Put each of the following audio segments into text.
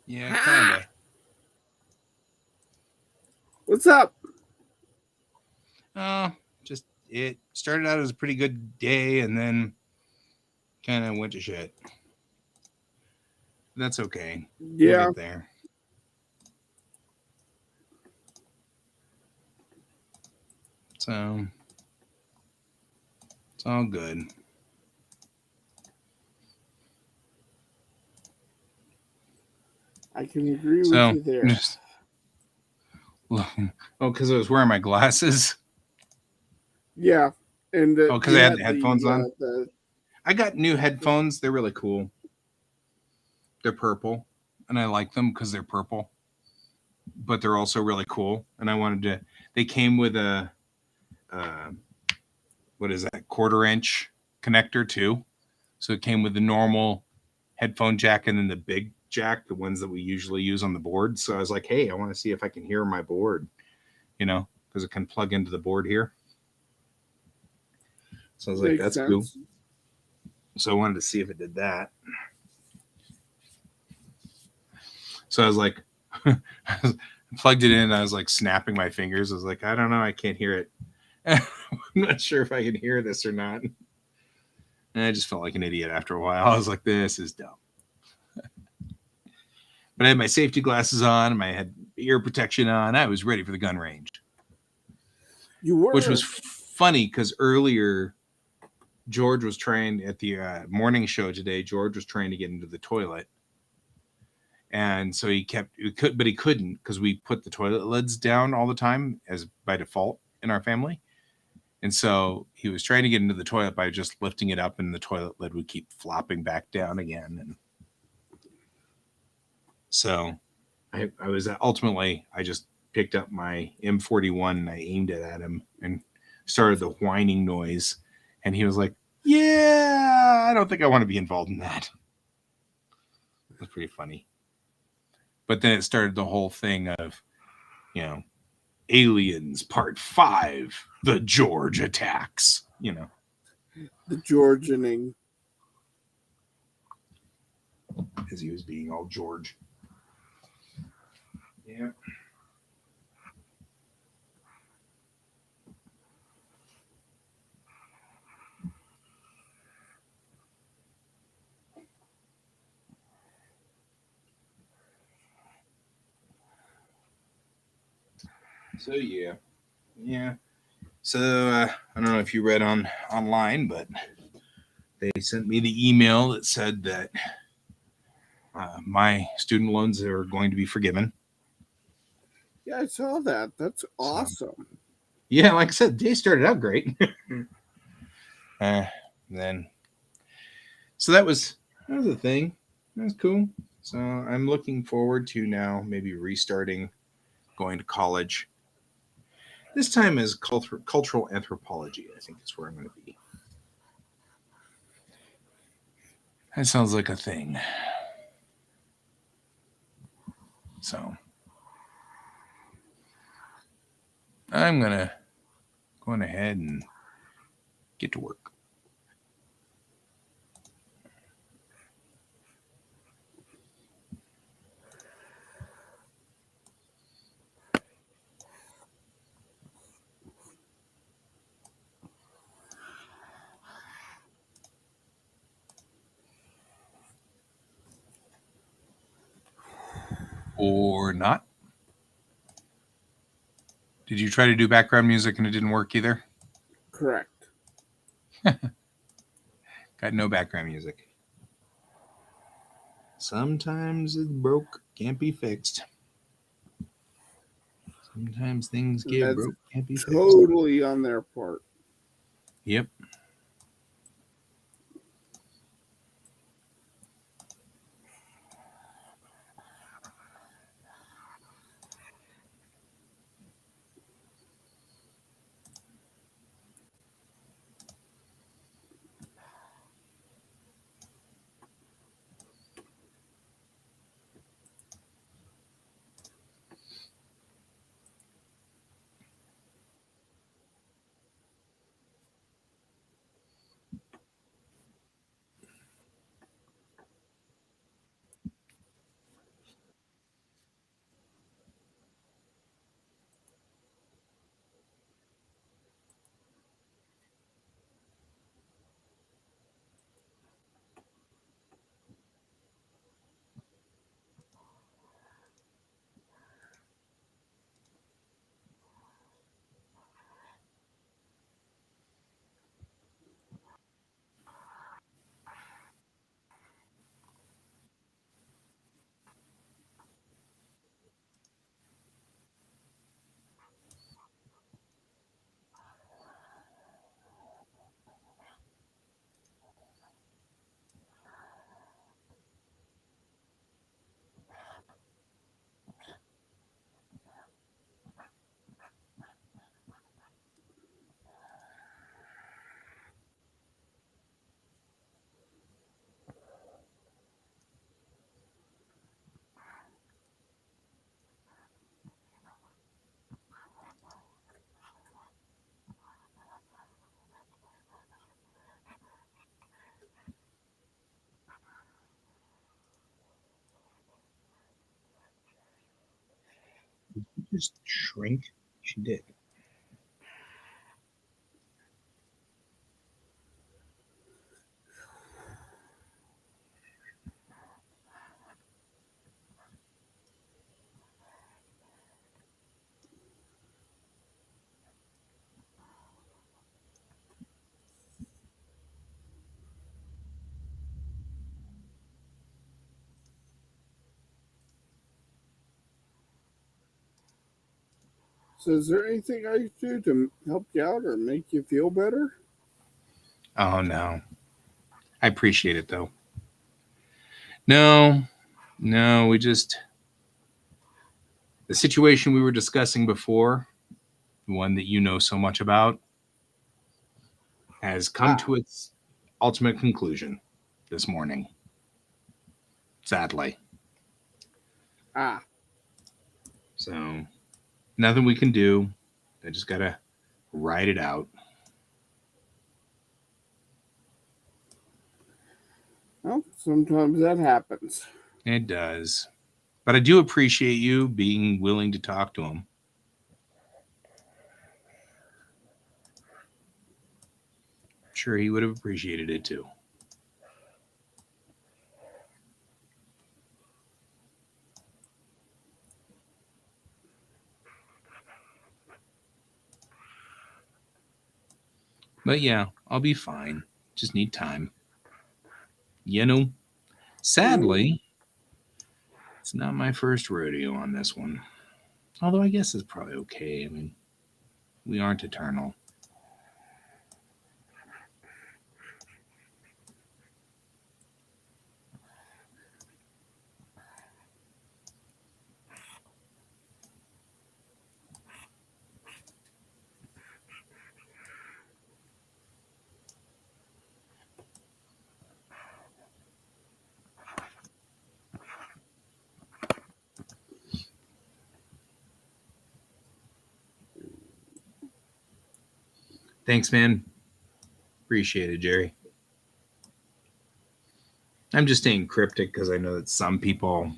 Yeah, kind Ha! of. What's up? Oh, just it started out as a pretty good day and then kind of went to shit. That's okay. We'll Yeah, get there. So it's all good. I can agree with So you there. just oh, because I was wearing my glasses. Yeah, and Oh, because I you had the had headphones on. the I got new headphones. They're really cool. They're purple, and I like them because they're purple. But they're also really cool. And I wanted to. They came with a uh, what is that, quarter-inch connector too. So it came with the normal headphone jack and then the big jack, the ones that we usually use on the board. So I was like, hey, I want to see if I can hear my board, because it can plug into the board here. So I was like, makes that's cool. sense. So I wanted to see if it did that. So I was like, I plugged it in. And I was like snapping my fingers. I was like, I don't know, I can't hear it. I'm not sure if I can hear this or not. And I just felt like an idiot after a while. I was like, this is dumb. But I had my safety glasses on, I had ear protection on. I was ready for the gun range, You which was were. funny because earlier George was trying at the morning show today. George was trying to get into the toilet, and so but he couldn't because we put the toilet lids down all the time as by default in our family. And so he was trying to get into the toilet by just lifting it up, and the toilet lid would keep flopping back down again. And so I was ultimately, I just picked up my M41 and I aimed it at him and started the whining noise. And he was like, yeah, I don't think I want to be involved in that. It was pretty funny. But then it started the whole thing of, you know, Aliens Part 5, The George Attacks. The Georgianing. As he was being all George. Yeah. So yeah. Yeah. So I don't know if you read online, but they sent me the email that said that my student loans are going to be forgiven. Yeah, I saw that. That's So awesome. yeah, like I said, the day started out great. uh, then so that was a thing. That was cool. So I'm looking forward to now maybe restarting going to college. This time as cultural anthropology. I think is where I'm going to be. That sounds like a thing. So I'm gonna go on ahead and get to work. Or not. Did you try to do background music and it didn't work either? Correct. Got no background music. Sometimes it's broke, can't be fixed. Sometimes things get That's broke, can't be fixed. totally on their part. Yep. Just shrink. She did. So, is there anything I can do to help you out or make you feel better? Oh no. I appreciate it though. No, we just the situation we were discussing before, the one that you know so much about, has come to its ultimate conclusion this morning. Sadly. Ah, So nothing we can do. I just gotta ride it out. well, sometimes that happens. It does. But I do appreciate you being willing to talk to him. I'm sure he would have appreciated it too. But yeah, I'll be fine. Just need time. You know, sadly, it's not my first rodeo on this one. Although I guess it's probably okay. I mean, we aren't eternal. Thanks, man. Appreciate it, Jerry. I'm just staying cryptic because I know that some people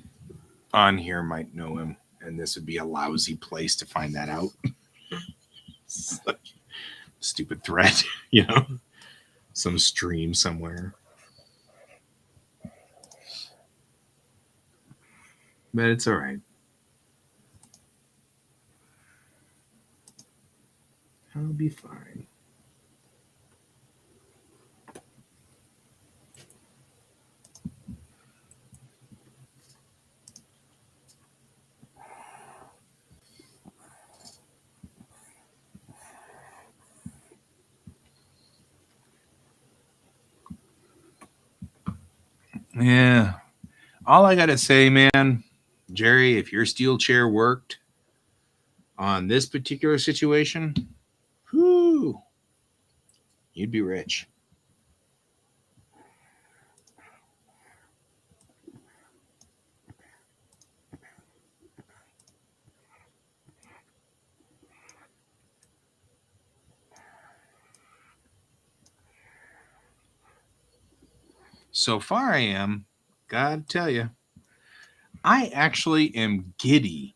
on here might know him, and this would be a lousy place to find that out. Stupid threat, you know, some stream somewhere. But it's all right. I'll be fine. Yeah. All I got to say, man, Jerry, if your steel chair worked on this particular situation, whoo, you'd be rich. So far, I am. God tell you, I actually am giddy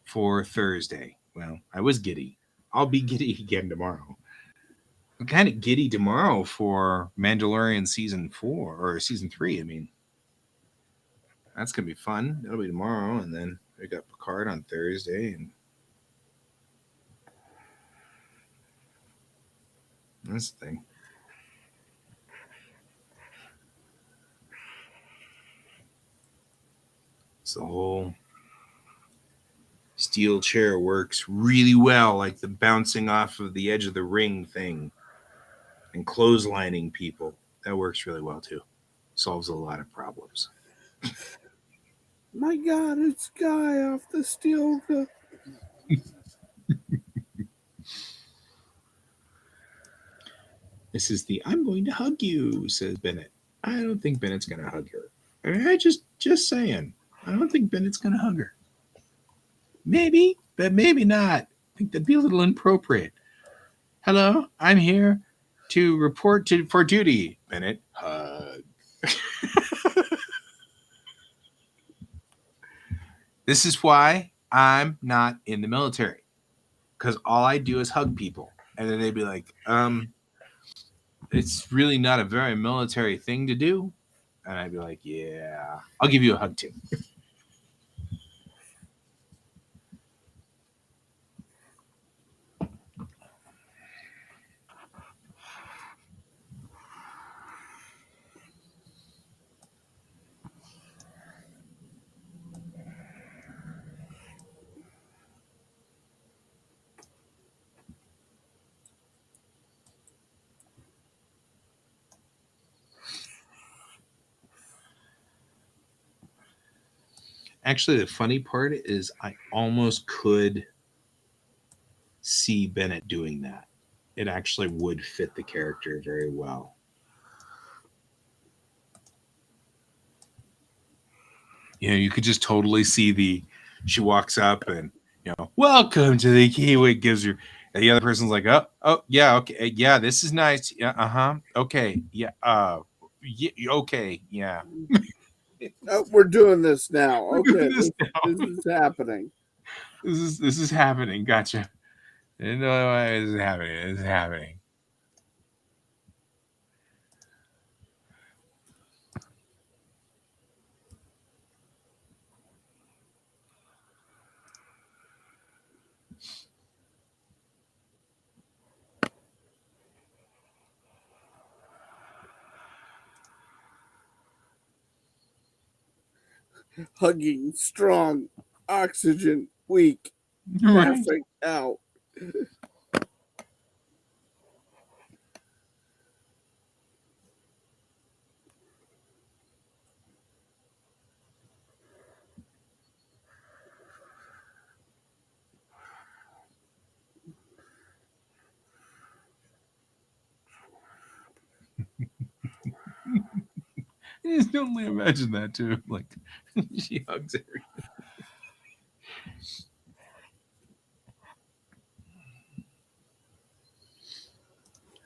for Thursday. Well, I was giddy. I'll be giddy again tomorrow. I'm kind of giddy tomorrow for Mandalorian season 4 or season 3. I mean, that's gonna be fun. That'll be tomorrow, and then we got Picard on Thursday, and that's the thing. It's the whole steel chair works really well, like the bouncing off of the edge of the ring thing and clotheslining people. That works really well too. Solves a lot of problems. My God, it's Guy off the steel. This is the "I'm going to hug you," says Bennett. I don't think Bennett's going to hug her. I just saying. I don't think Bennett's going to hug her. Maybe, but maybe not. I think that'd be a little inappropriate. Hello, I'm here to report for duty. Bennett, hug. This is why I'm not in the military, because all I do is hug people, and then they'd be like, it's really not a very military thing to do, and I'd be like, yeah, I'll give you a hug too. Actually, the funny part is I almost could see Bennett doing that. It actually would fit the character very well. You know, you could just totally see she walks up and, welcome to the Kiwi, gives her, and the other person's like, oh, yeah, okay, yeah, this is nice. Yeah, okay, yeah, okay, yeah. Oh, we're doing this now. We're Okay, doing this now. this is happening. This is happening. Gotcha. I didn't know why this is happening. This is happening. Hugging, strong, oxygen, weak, Right. passing out. I just only imagine that too. Like she hugs everything.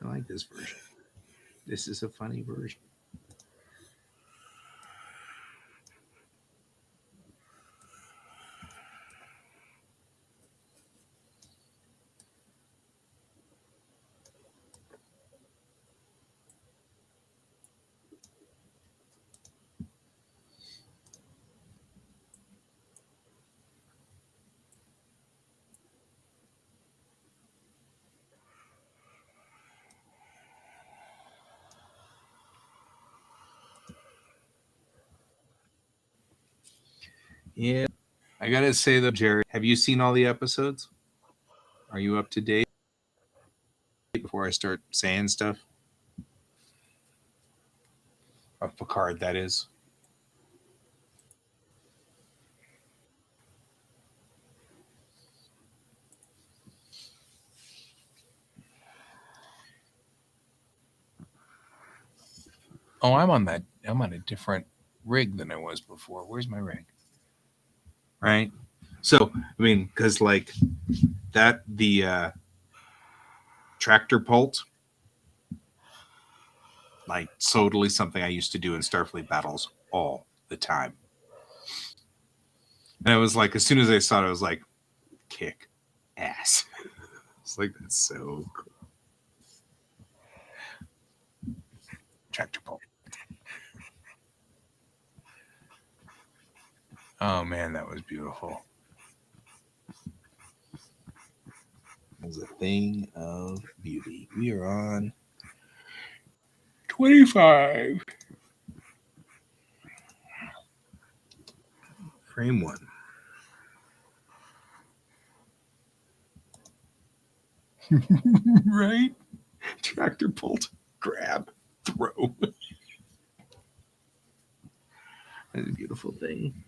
I like this version. This is a funny version. Yeah. I gotta say though, Jerry, have you seen all the episodes? Are you up to date before I start saying stuff? Of Picard, that is. Oh, I'm on a different rig than I was before. Where's my rig? Right. So, I mean, because like the tractor pult, like totally something I used to do in Starfleet battles all the time. And it was like, as soon as I saw it, I was like, kick ass. It's like, that's so cool. Tractor pult. Oh man, that was beautiful. It was a thing of beauty. We are on 25. Frame 1. Right? Tractor pult, grab, throw. That's a beautiful thing.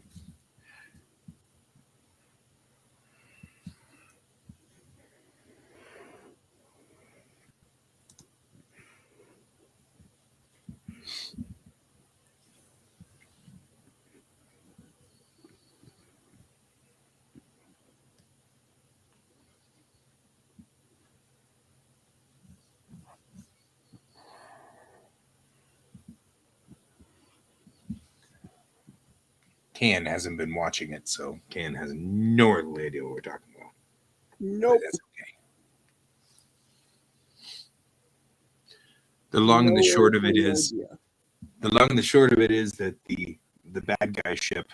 Can hasn't been watching it, so Can has no earthly idea what we're talking about. Nope. But that's okay. The long and the short of it is, that the bad guy ship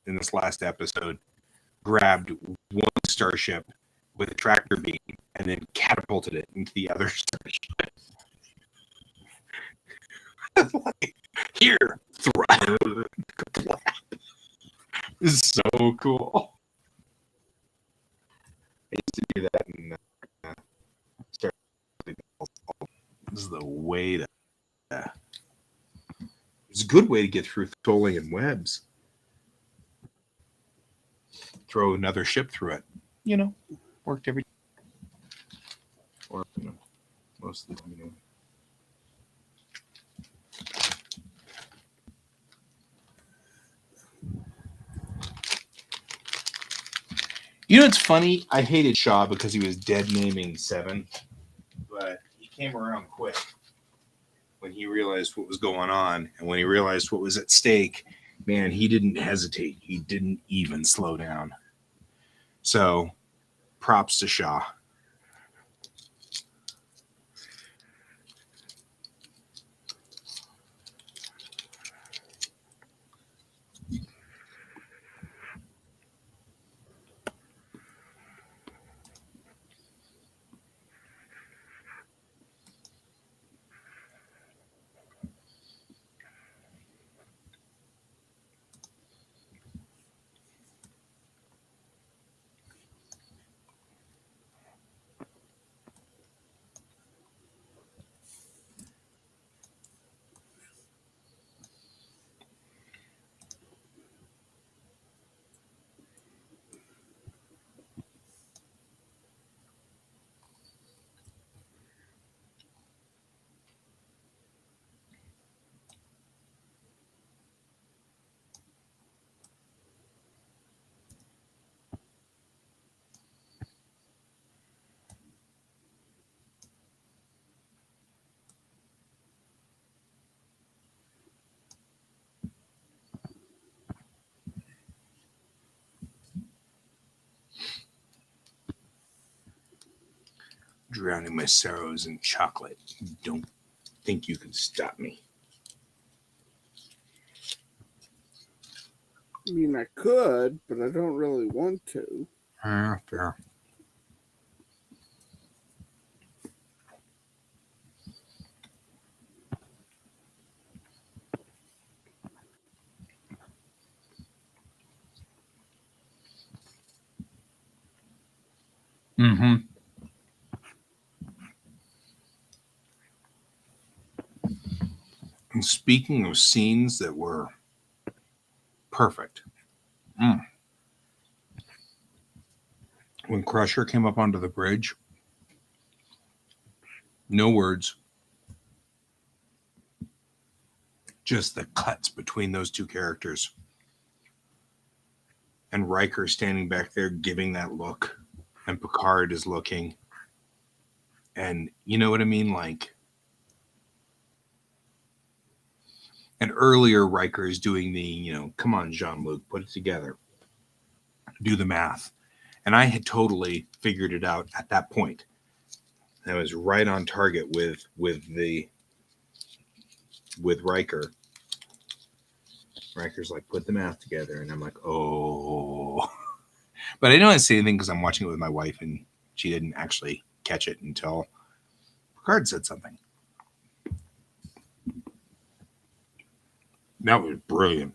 in this last episode grabbed one starship with a tractor beam and then catapulted it into the other starship. Like, here, this is so cool. I used to do that in Star Wars. This is the way to. It's a good way to get through Tholian webs. Throw another ship through it. Worked every. Or most of the time. It's funny. I hated Shaw because he was dead naming 7, but he came around quick when he realized what was going on, and when he realized what was at stake. Man, he didn't hesitate. He didn't even slow down. So, props to Shaw. Drowning my sorrows in chocolate. Don't think you can stop me. I mean, I could, but I don't really want to. Fair. Mm-hmm. And speaking of scenes that were perfect, when Crusher came up onto the bridge, no words, just the cuts between those two characters. And Riker standing back there giving that look, and Picard is looking. And you know what I mean? Like, and earlier Riker is doing the, come on, Jean-Luc, put it together. Do the math. And I had totally figured it out at that point. I was right on target with Riker. Riker's like, put the math together. And I'm like, oh. But I didn't say anything because I'm watching it with my wife, and she didn't actually catch it until Picard said something. That was brilliant.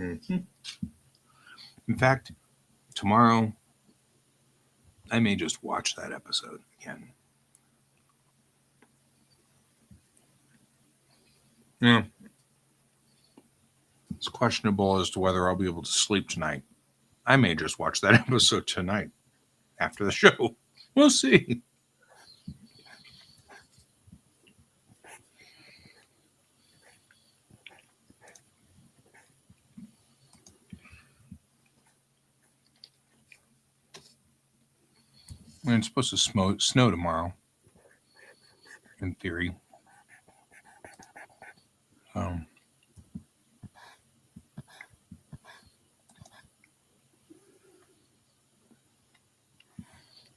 Mhm. In fact, tomorrow I may just watch that episode again. Yeah. It's questionable as to whether I'll be able to sleep tonight. I may just watch that episode tonight after the show. We'll see. And it's supposed to snow tomorrow, in theory.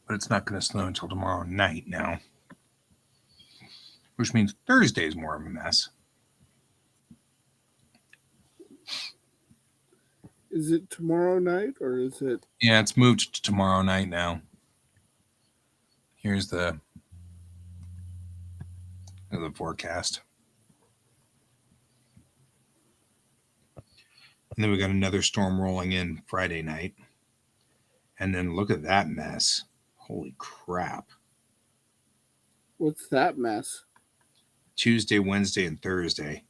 But it's not going to snow until tomorrow night now, which means Thursday's more of a mess. Is it tomorrow night or is it? Yeah, it's moved to tomorrow night now. Here's the forecast. And then we got another storm rolling in Friday night. And then look at that mess. Holy crap. What's that mess? Tuesday, Wednesday, and Thursday.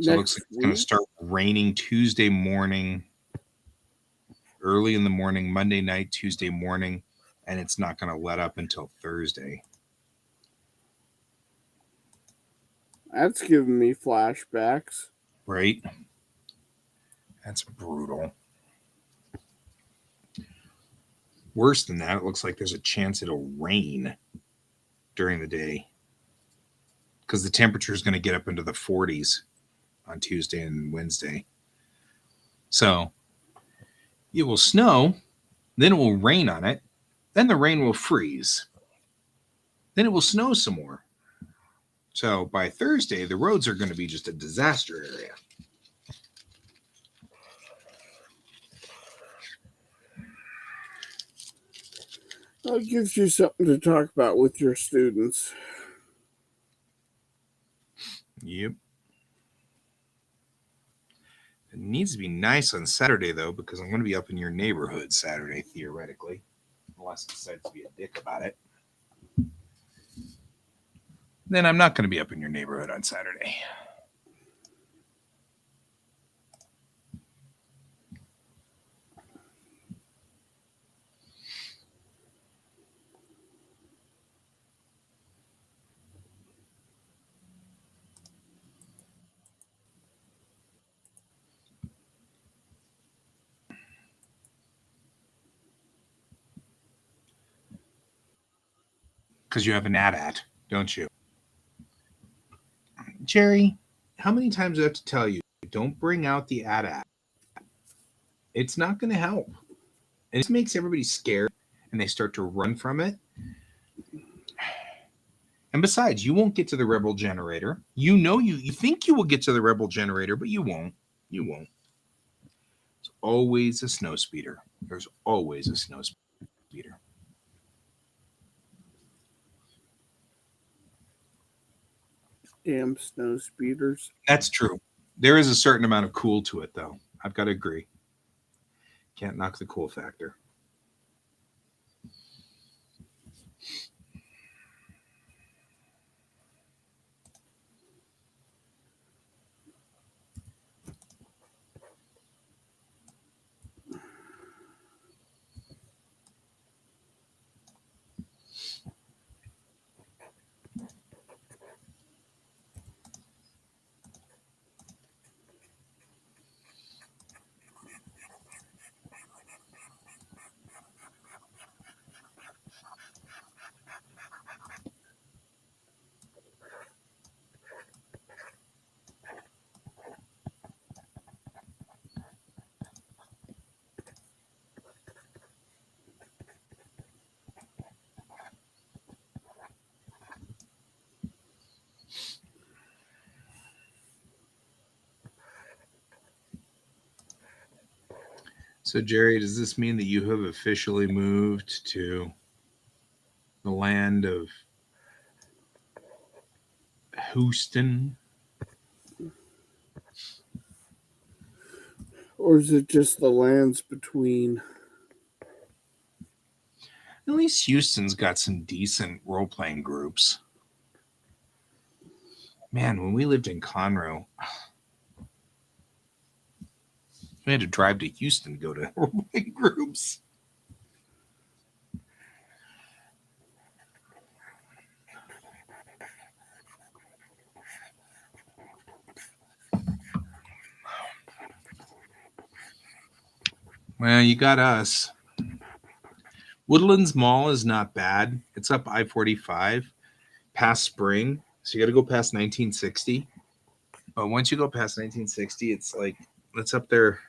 So it looks like it's going to start raining Tuesday morning, early in the morning, Monday night, Tuesday morning, and it's not going to let up until Thursday. That's giving me flashbacks. Right? That's brutal. Worse than that, it looks like there's a chance it'll rain during the day because the temperature is going to get up into the 40s on Tuesday and Wednesday. So it will snow, then it will rain on it, then the rain will freeze, then it will snow some more. So by Thursday, the roads are going to be just a disaster area. That gives you something to talk about with your students. Yep. It needs to be nice on Saturday, though, because I'm going to be up in your neighborhood Saturday, theoretically, unless it decides to be a dick about it. Then I'm not going to be up in your neighborhood on Saturday. Because you have an AT-AT, don't you? Jerry, how many times do I have to tell you, don't bring out the AT-AT? It's not going to help. And it makes everybody scared, and they start to run from it. And besides, you won't get to the rebel generator. You know you think you will get to the rebel generator, but you won't. You won't. It's always a snow speeder. There's always a snow speeder. Damn snow speeders. That's true. There is a certain amount of cool to it, though. I've got to agree. Can't knock the cool factor. So, Jerry, does this mean that you have officially moved to the land of Houston? Or is it just the lands between? At least Houston's got some decent role playing groups. Man, when we lived in Conroe, we had to drive to Houston to go to role playing groups. Well, you got us. Woodlands Mall is not bad. It's up I-45 past Spring. So you got to go past 1960. But once you go past 1960, it's up there.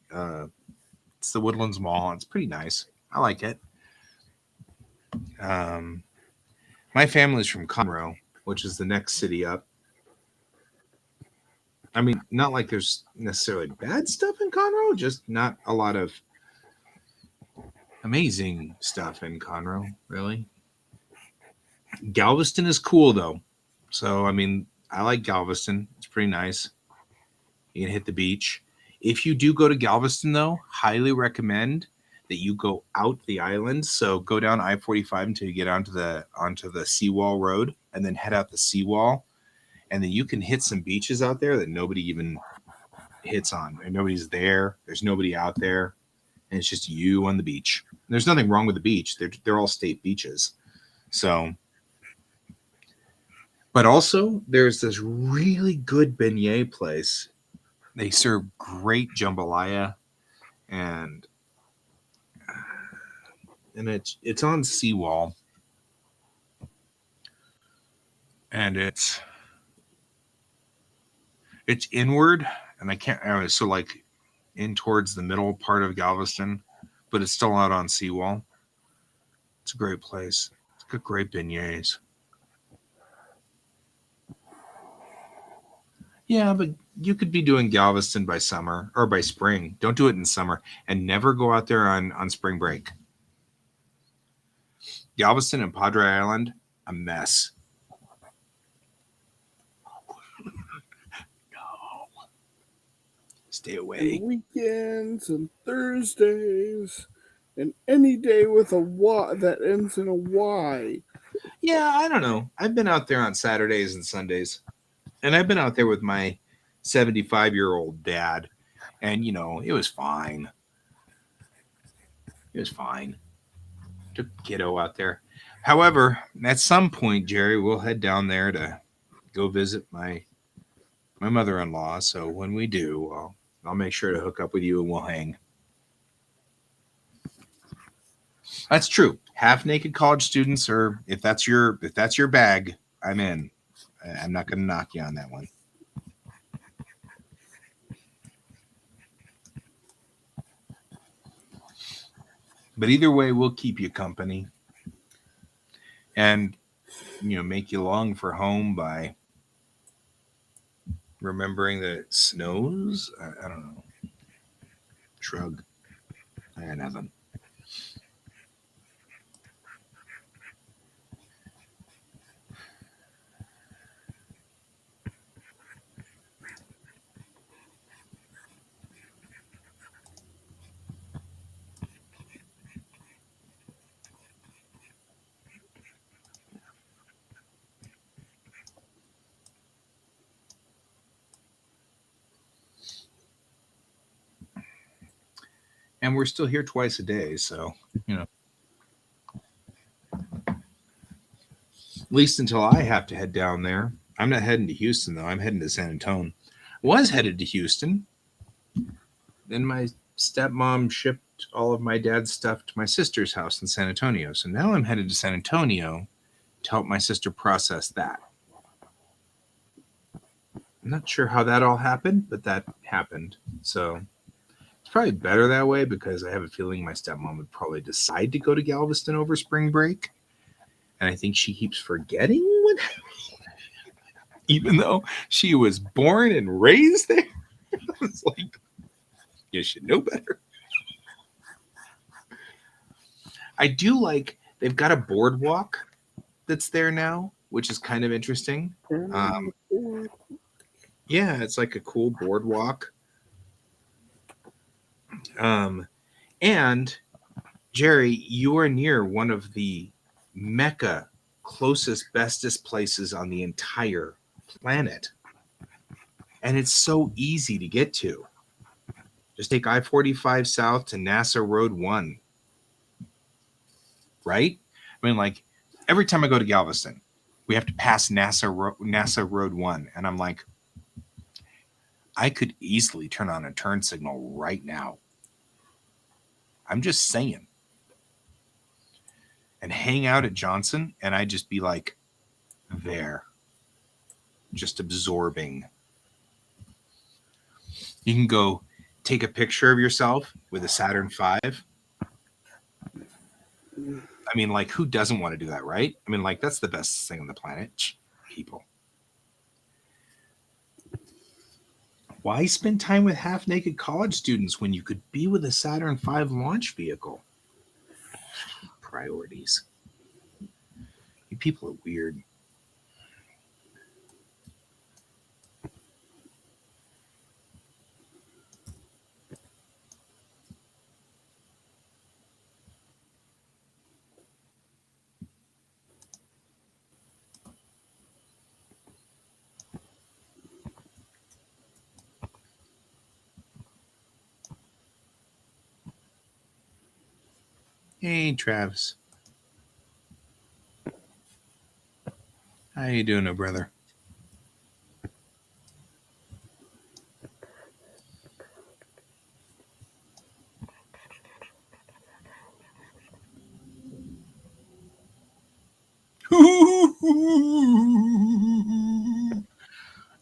It's the Woodlands Mall. It's pretty nice. I like it. My family's from Conroe, which is the next city up. I mean, not like there's necessarily bad stuff in Conroe, just not a lot of amazing stuff in Conroe, really. Galveston is cool, though. So, I mean, I like Galveston. It's pretty nice. You can hit the beach. If you do go to Galveston, though, highly recommend that you go out the island. So go down I-45 until you get onto the Seawall Road, and then head out the Seawall. And then you can hit some beaches out there that nobody even hits on. And nobody's there. There's nobody out there. And it's just you on the beach. And there's nothing wrong with the beach. They're all state beaches. So, but also there's this really good beignet place. They serve great jambalaya, and it's on Seawall. And it's inward, and I can't. So like in towards the middle part of Galveston, but it's still out on Seawall. It's a great place. It's got great beignets. Yeah, but you could be doing Galveston by summer or by spring. Don't do it in summer, and never go out there on spring break. Galveston and Padre Island, a mess. Stay away. And weekends and Thursdays and any day with a Y that ends in a Y. Yeah, I don't know. I've been out there on Saturdays and Sundays, and I've been out there with my 75-year-old dad, and it was fine. It was fine. Took kiddo out there. However, at some point, Jerry, we'll head down there to go visit my mother-in-law. So when we do, I'll make sure to hook up with you and we'll hang. That's true. Half-naked college students, or if that's your bag, I'm in. I'm not going to knock you on that one. But either way, we'll keep you company and make you long for home by remembering that it snows. I don't know. Shrug. I got nothing. And we're still here twice a day, so at least until I have to head down there. I'm not heading to Houston though. I'm heading to San Antonio. Was headed to Houston. Then my stepmom shipped all of my dad's stuff to my sister's house in San Antonio. So now I'm headed to San Antonio to help my sister process that. I'm not sure how that all happened, but that happened. So it's probably better that way because I have a feeling my stepmom would probably decide to go to Galveston over spring break. And I think she keeps forgetting what happened. Even though she was born and raised there. It's like, you should know better. I do like, they've got a boardwalk that's there now, which is kind of interesting. Yeah, it's like a cool boardwalk. And Jerry, you are near one of the mecca, closest, bestest places on the entire planet. And it's so easy to get to. Just take I-45 south to NASA Road 1. Right? I mean, like, every time I go to Galveston, we have to pass NASA Road 1. And I'm like, I could easily turn on a turn signal right now. I'm just saying. And hang out at Johnson, and I'd just be like, there. Just absorbing. You can go take a picture of yourself with a Saturn V. I mean, like, who doesn't want to do that, right? I mean, like, that's the best thing on the planet. People. Why spend time with half-naked college students when you could be with a Saturn V launch vehicle? Priorities. You people are weird. Hey, Travis. How you doing, brother?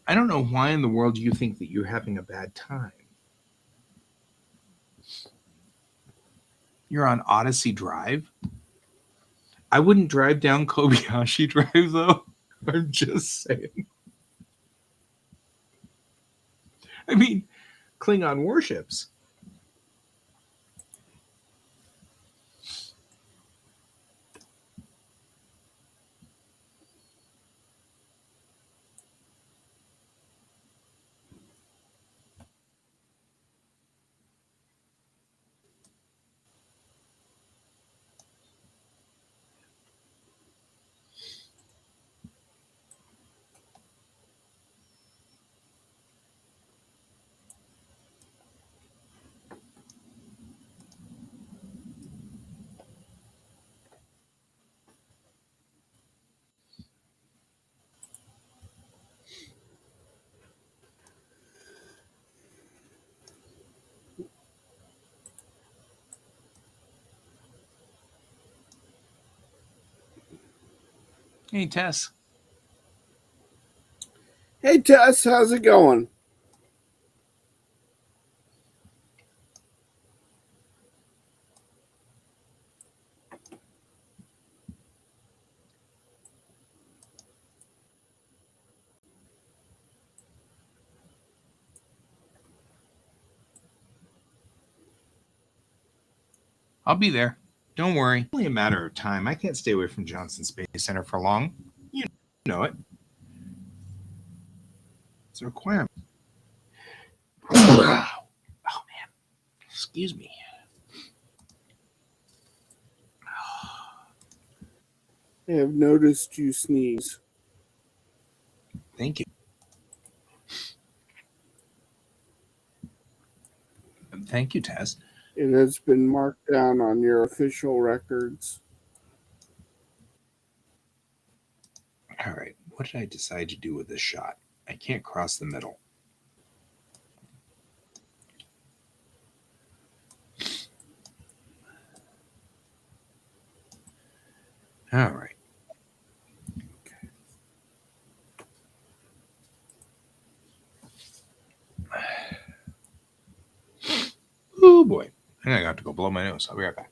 I don't know why in the world you think that you're having a bad time. You're on Odyssey Drive? I wouldn't drive down Kobayashi Drive, though. I'm just saying. I mean, Klingon warships. Hey, Tess. Hey, Tess, how's it going? I'll be there. Don't worry. It's only a matter of time. I can't stay away from Johnson Space Center for long. You know it. It's a requirement. Oh, man. Excuse me. I have noticed you sneeze. Thank you. Thank you, Tess. It has been marked down on your official records. All right. What did I decide to do with this shot? I can't cross the middle. All right. Oh, boy. I think I got to go blow my nose. I'll be right back.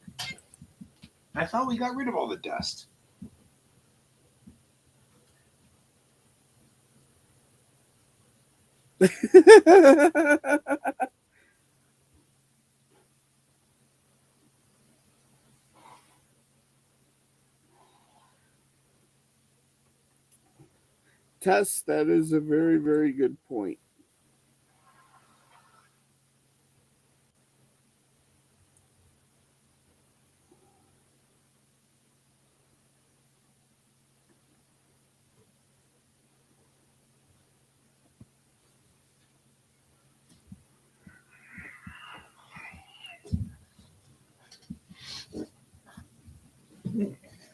I thought we got rid of all the dust. Tess, that is a very, very good point.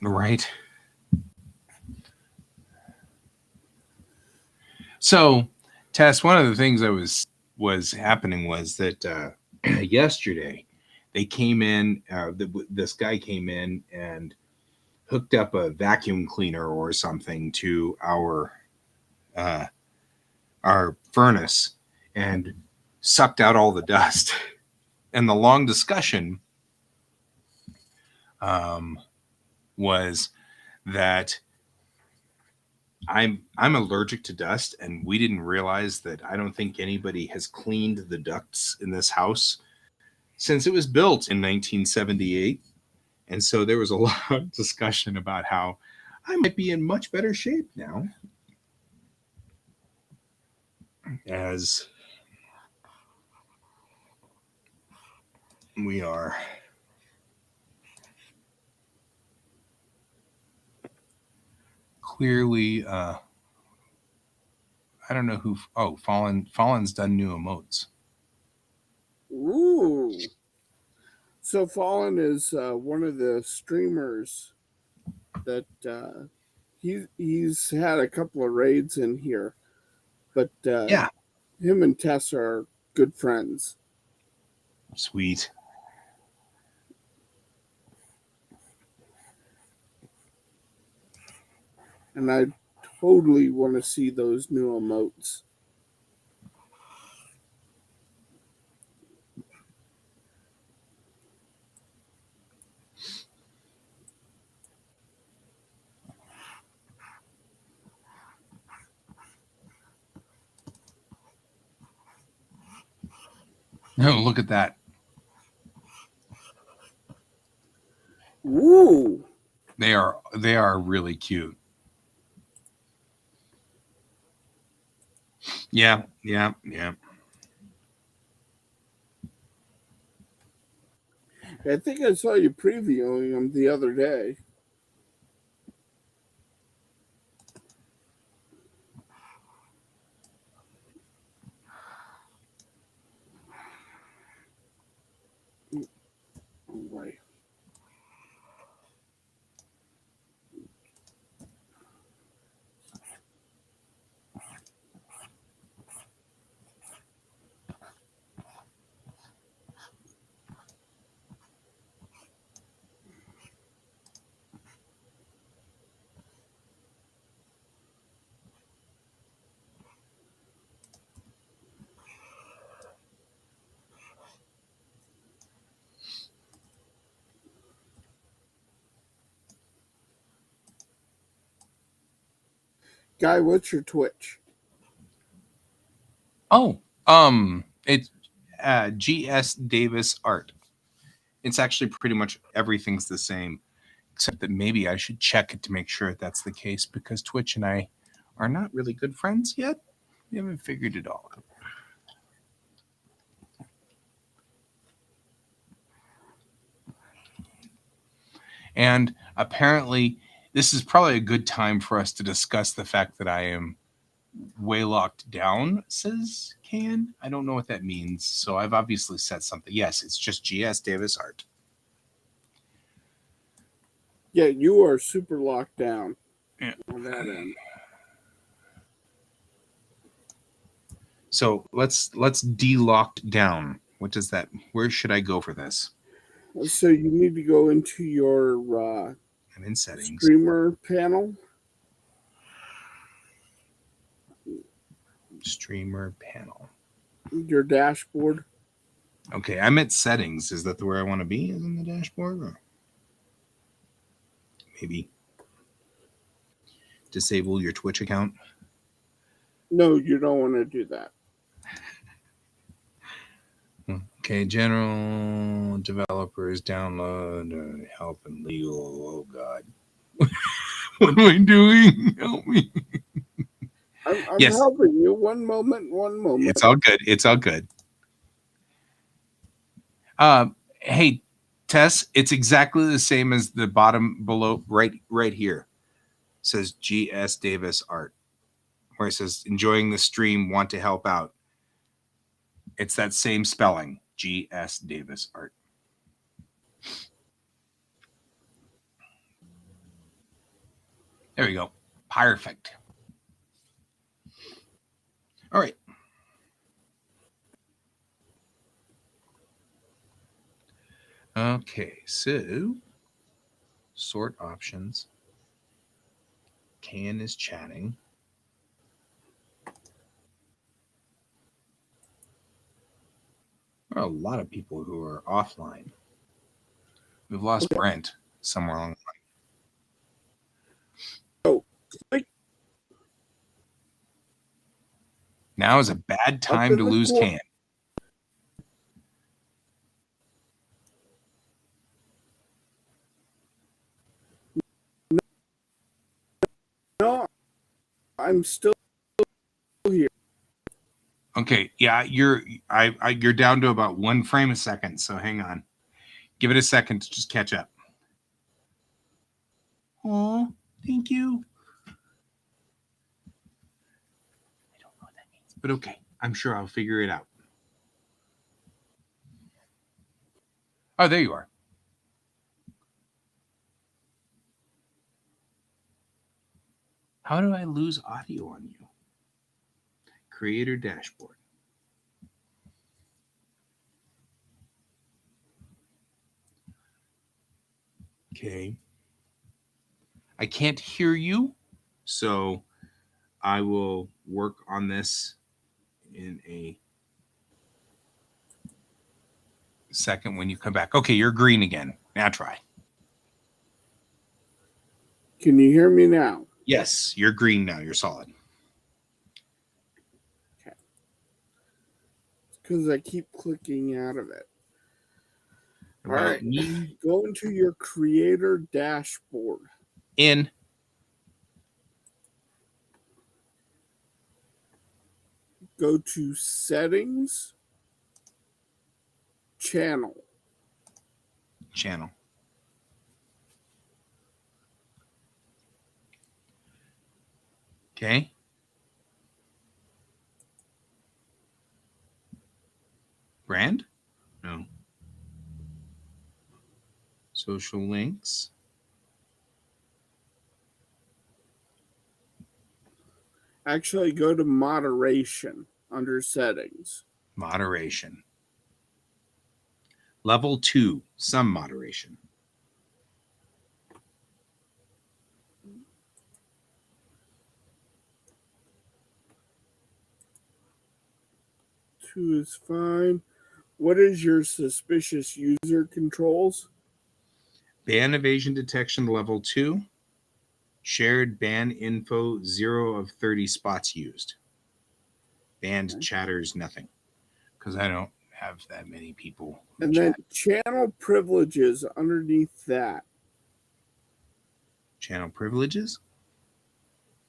Right. So, Tess, one of the things that was happening was that yesterday they came in. This guy came in and hooked up a vacuum cleaner or something to uh, our furnace and sucked out all the dust. And the long discussion was that I'm allergic to dust, and we didn't realize that. I don't think anybody has cleaned the ducts in this house since it was built in 1978. And so there was a lot of discussion about how I might be in much better shape now, as we are clearly I don't know who. Oh, Fallen's done new emotes. Ooh. So Fallen is one of the streamers that he's had a couple of raids in here, but Yeah, him and Tess are good friends. sweet. And I totally want to see those new emotes. No, look at that. Ooh. They are really cute. Yeah. I think I saw you previewing them the other day. Right. Guy, what's your Twitch? Oh, it's GS Davis Art. It's actually pretty much everything's the same, except that maybe I should check it to make sure that's the case, because Twitch and I are not really good friends yet. We haven't figured it all out. And apparently, this is probably a good time for us to discuss the fact that I am way locked down, says Can. I don't know what that means. So I've obviously said something. Yes, it's just GS Davis Art. Yeah, you are super locked down Yeah. on that end. So let's de-locked down. What does that? Where should I go for this? So you need to go into your I'm in settings. streamer panel. Streamer panel. Your dashboard. Okay, I'm at settings. Is that where I want to be? Is in the dashboard? Or maybe disable your Twitch account? No, you don't want to do that. Okay, general developers, download, help and legal. Oh, God. What am I doing? Help me. I'm Yes. helping you. One moment. It's all good. It's all good. Hey, Tess, it's exactly the same as the bottom below, right here. It says GS Davis Art, where it says enjoying the stream, want to help out. It's that same spelling, GS Davis Art. There we go. Perfect. All right. Okay, so sort options. Can is chatting. There are a lot of people who are offline. We've lost Brent somewhere along the line. Oh, click Now is a bad time to lose Can. No, I'm still here. Okay, yeah, you're down to about 1 frame a second, so hang on. Give it a second to just catch up. Oh, thank you. I don't know what that means, but okay. I'm sure I'll figure it out. Oh, there you are. How do I lose audio on you? Creator dashboard. Okay. I can't hear you, so I will work on this in a second when you come back. Okay, you're green again. Now try. Can you hear me now? Yes, you're green now. You're solid. Okay. Because I keep clicking out of it. All right. Go into your creator dashboard. In. Go to settings, channel. Okay. Brand? No. Social links. Actually, go to moderation under settings. Moderation. Level 2, some moderation. Two is fine. What is your suspicious user controls? Ban evasion detection level 2. Shared ban info 0 of 30 spots used. Banned chatters nothing. Because I don't have that many people. And then channel privileges underneath that. Channel privileges?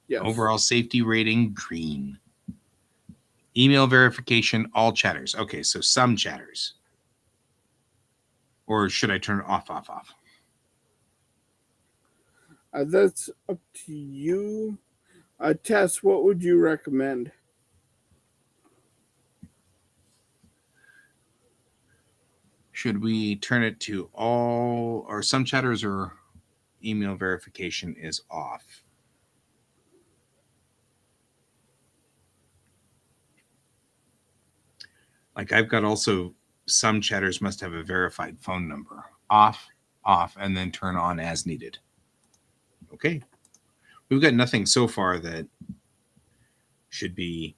Yes. Overall safety rating green. Email verification, all chatters. Okay, so some chatters. Or should I turn it off? That's up to you. Tess, what would you recommend? Should we turn it to all or some chatters, or email verification is off? Like I've got also some chatters must have a verified phone number. Off, and then turn on as needed. Okay. We've got nothing so far that should be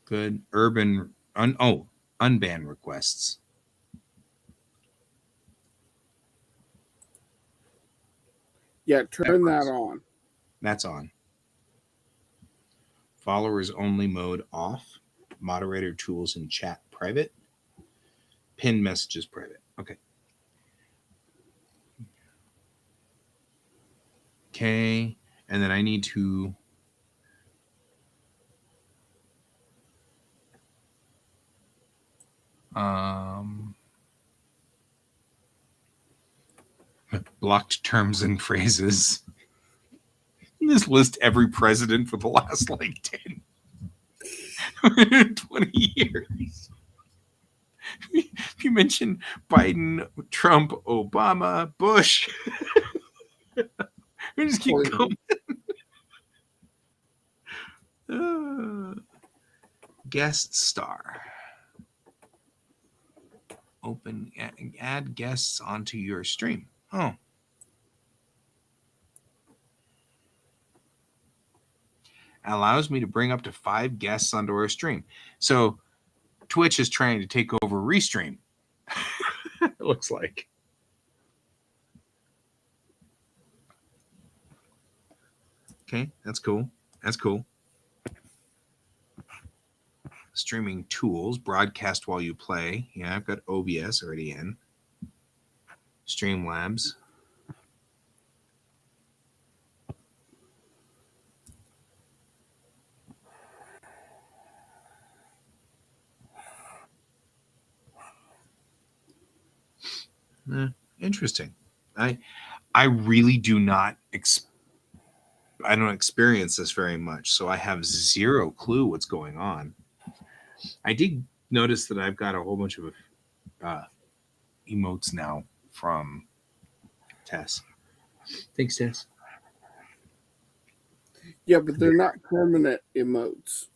good. Unban requests. Yeah, turn that on. That's on. Followers only mode off. Moderator tools and chat private. Pin messages private. Okay. Okay. And then I need to blocked terms and phrases. Just list every president for the last like 10 20 years. If you mention Biden, Trump, Obama, Bush, We just keep Poison. going. Guest star. Open, add guests onto your stream. Oh. Allows me to bring up to 5 guests onto our stream. So Twitch is trying to take over Restream. It looks like. Okay, that's cool. That's cool. Streaming tools, broadcast while you play. Yeah, I've got OBS already in. Streamlabs. Interesting. I really do not I don't experience this very much, so I have zero clue what's going on. I did notice that I've got a whole bunch of emotes now from Tess. Thanks, Tess. Yeah, but they're not permanent emotes.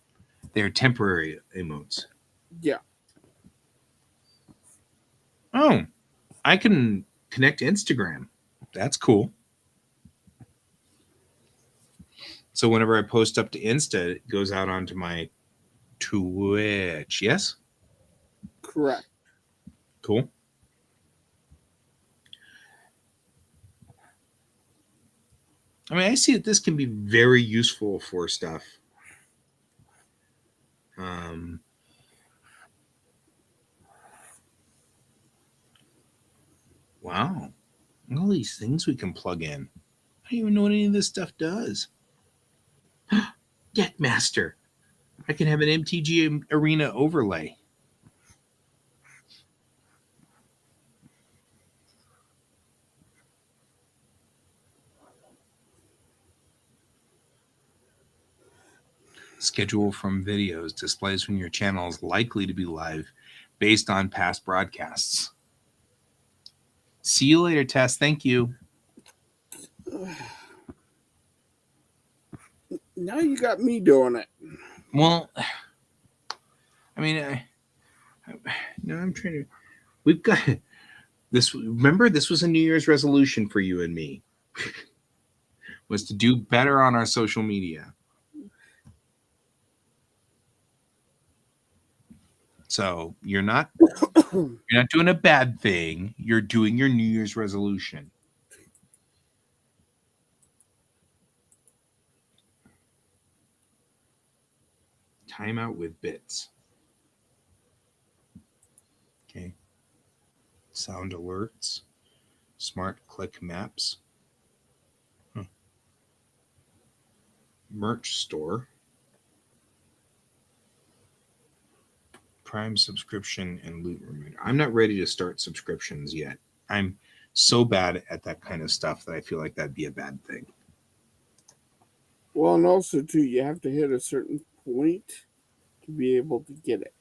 They're temporary emotes. Yeah. Oh, I can connect to Instagram. That's cool. So whenever I post up to Insta, it goes out onto my Twitch. Yes? Correct. Cool. I mean, I see that this can be very useful for stuff. Wow. All these things we can plug in. I don't even know what any of this stuff does. Deckmaster. I can have an MTG Arena overlay. Schedule from videos displays when your channel is likely to be live based on past broadcasts. See you later, Tess. Thank you. Now you got me doing it. Well, I mean, no, I'm trying to. We've got this. Remember, this was a New Year's resolution for you and me. Was to do better on our social media. So you're not doing a bad thing. You're doing your New Year's resolution. Timeout with bits. Okay. Sound alerts. Smart click maps. Merch store. Prime subscription and loot reminder. I'm not ready to start subscriptions yet. I'm so bad at that kind of stuff that I feel like that'd be a bad thing. Well, and also, too, you have to hit a certain point to be able to get it.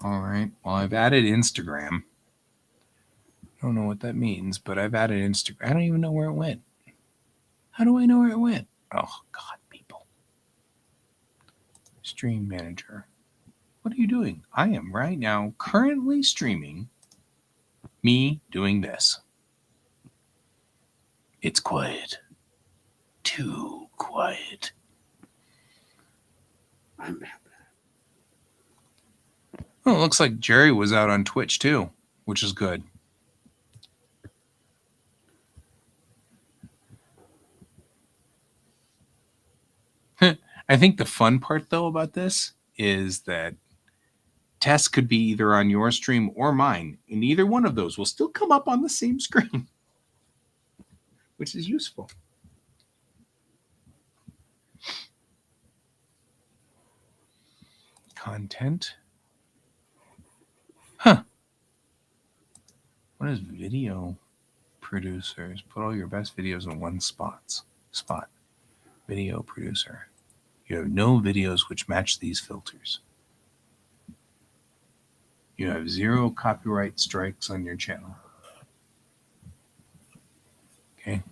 All right. Well, I've added Instagram. I don't know what that means, but I've added Instagram. I don't even know where it went. How do I know where it went? Oh, God, people. Stream manager. What are you doing? I am right now currently streaming me doing this. It's quiet. Too quiet. I'm happy. Oh, it looks like Jerry was out on Twitch too, which is good. I think the fun part, though, about this is that Tess could be either on your stream or mine, and either one of those will still come up on the same screen, which is useful. Content. Huh. What is video producers. Put all your best videos in one spot. Video producer. You have no videos which match these filters. You have 0 copyright strikes on your channel. Okay.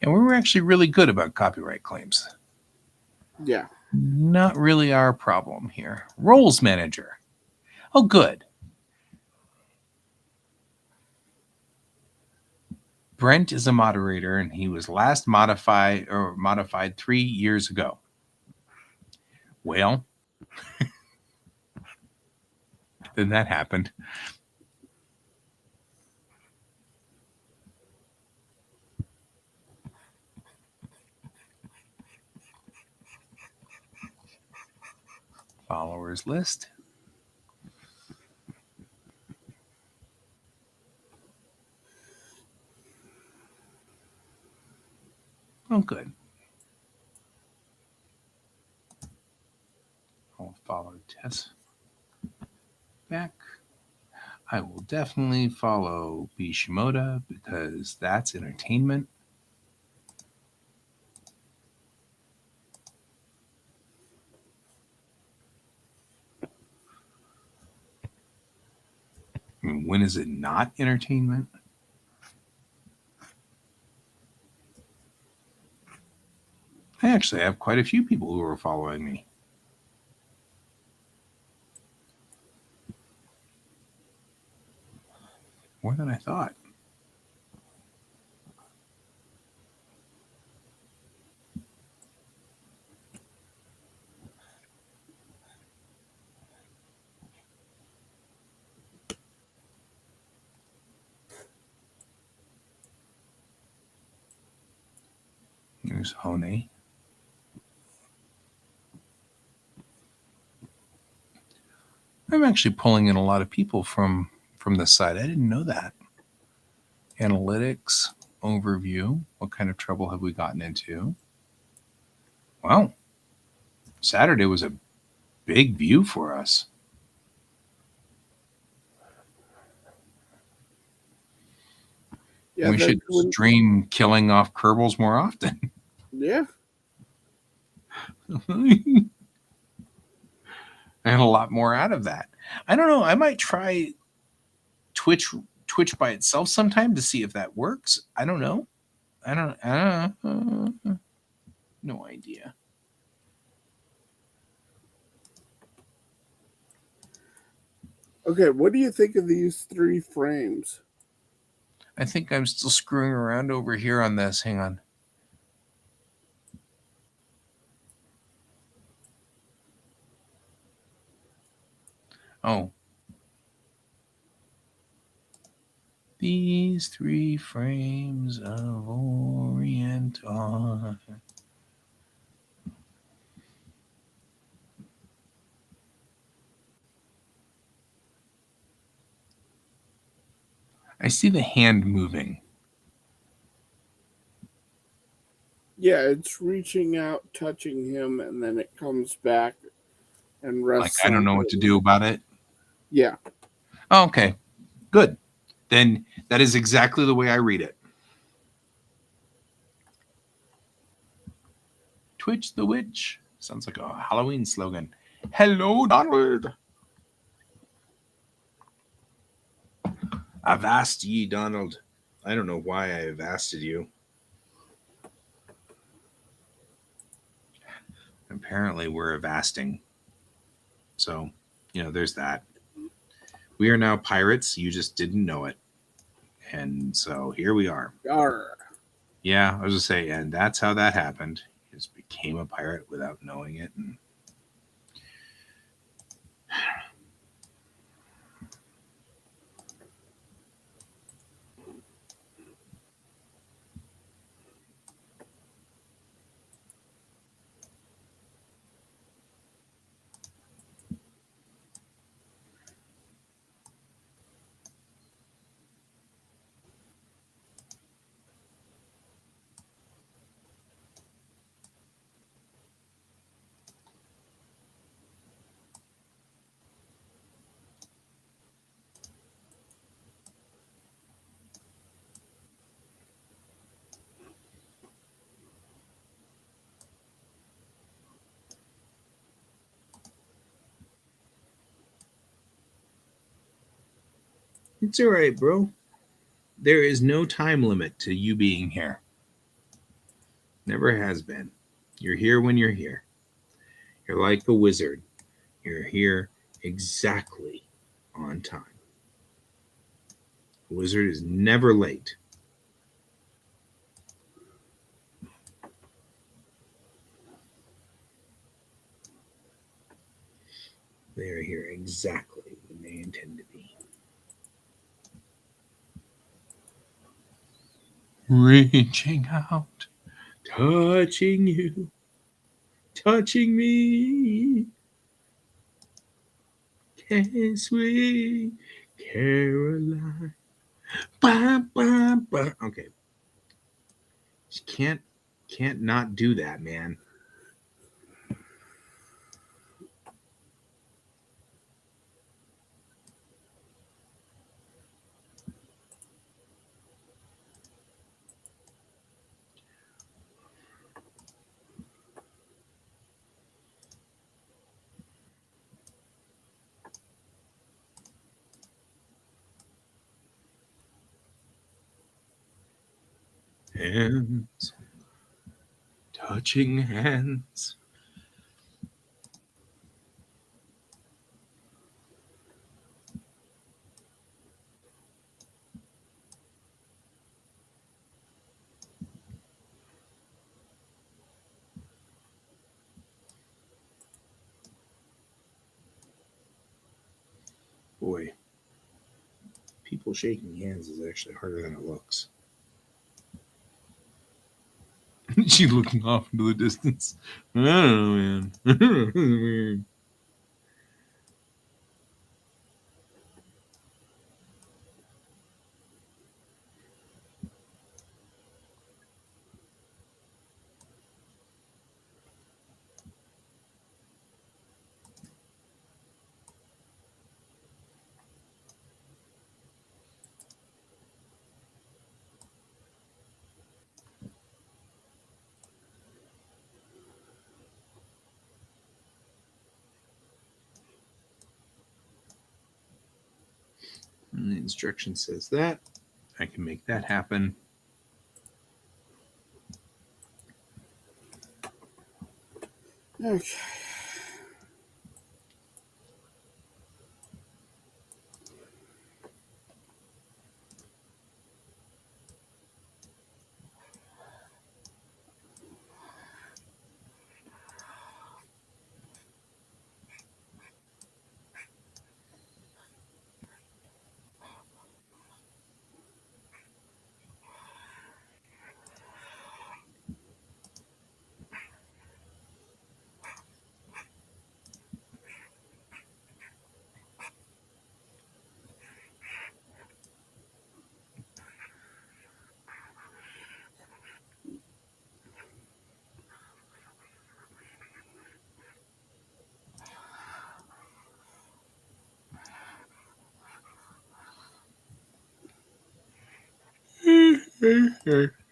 And we're actually really good about copyright claims. Yeah. Not really our problem here. Roles manager. Oh, good. Brent is a moderator, and he was last modified 3 years ago. Well, then that happened. Followers list. Oh, good. I'll follow Tess back. I will definitely follow B. Shimoda because that's entertainment. I mean, when is it not entertainment? I actually have quite a few people who are following me. More than I thought. Here's Hone. I'm actually pulling in a lot of people from this side. I didn't know that. Analytics, overview. What kind of trouble have we gotten into? Wow. Saturday was a big view for us. Yeah, we should stream killing off Kerbals more often. Yeah. I had a lot more out of that. I don't know. I might try Twitch by itself sometime to see if that works. I don't know. No idea. Okay, what do you think of these 3 frames? I think I'm still screwing around over here on this. Hang on. Oh. These 3 frames of Orient on. I see the hand moving. Yeah, it's reaching out, touching him, and then it comes back and rests. Like, I don't know what to do about it. Yeah. Oh, okay. Good. Then that is exactly the way I read it. Twitch the Witch. Sounds like a Halloween slogan. Hello, Donald. Avast ye, Donald. I don't know why I avasted you. Apparently, we're avasting. So, there's that. We are now pirates. You just didn't know it. And so here we are. Arr. Yeah, I was going to say, and that's how that happened. He just became a pirate without knowing it. And It's all right, bro. There is no time limit to you being here. Never has been. You're here when you're here. You're like a wizard. You're here exactly on time. A wizard is never late. They are here exactly when they intend to be. Reaching out, touching you, touching me. Sweet Caroline. Ba, ba, ba. Okay. You can't not do that, man. Hands, touching hands. Boy, people shaking hands is actually harder than it looks. She's looking off into the distance. I don't know, man. And the instruction says that. I can make that happen. Okay.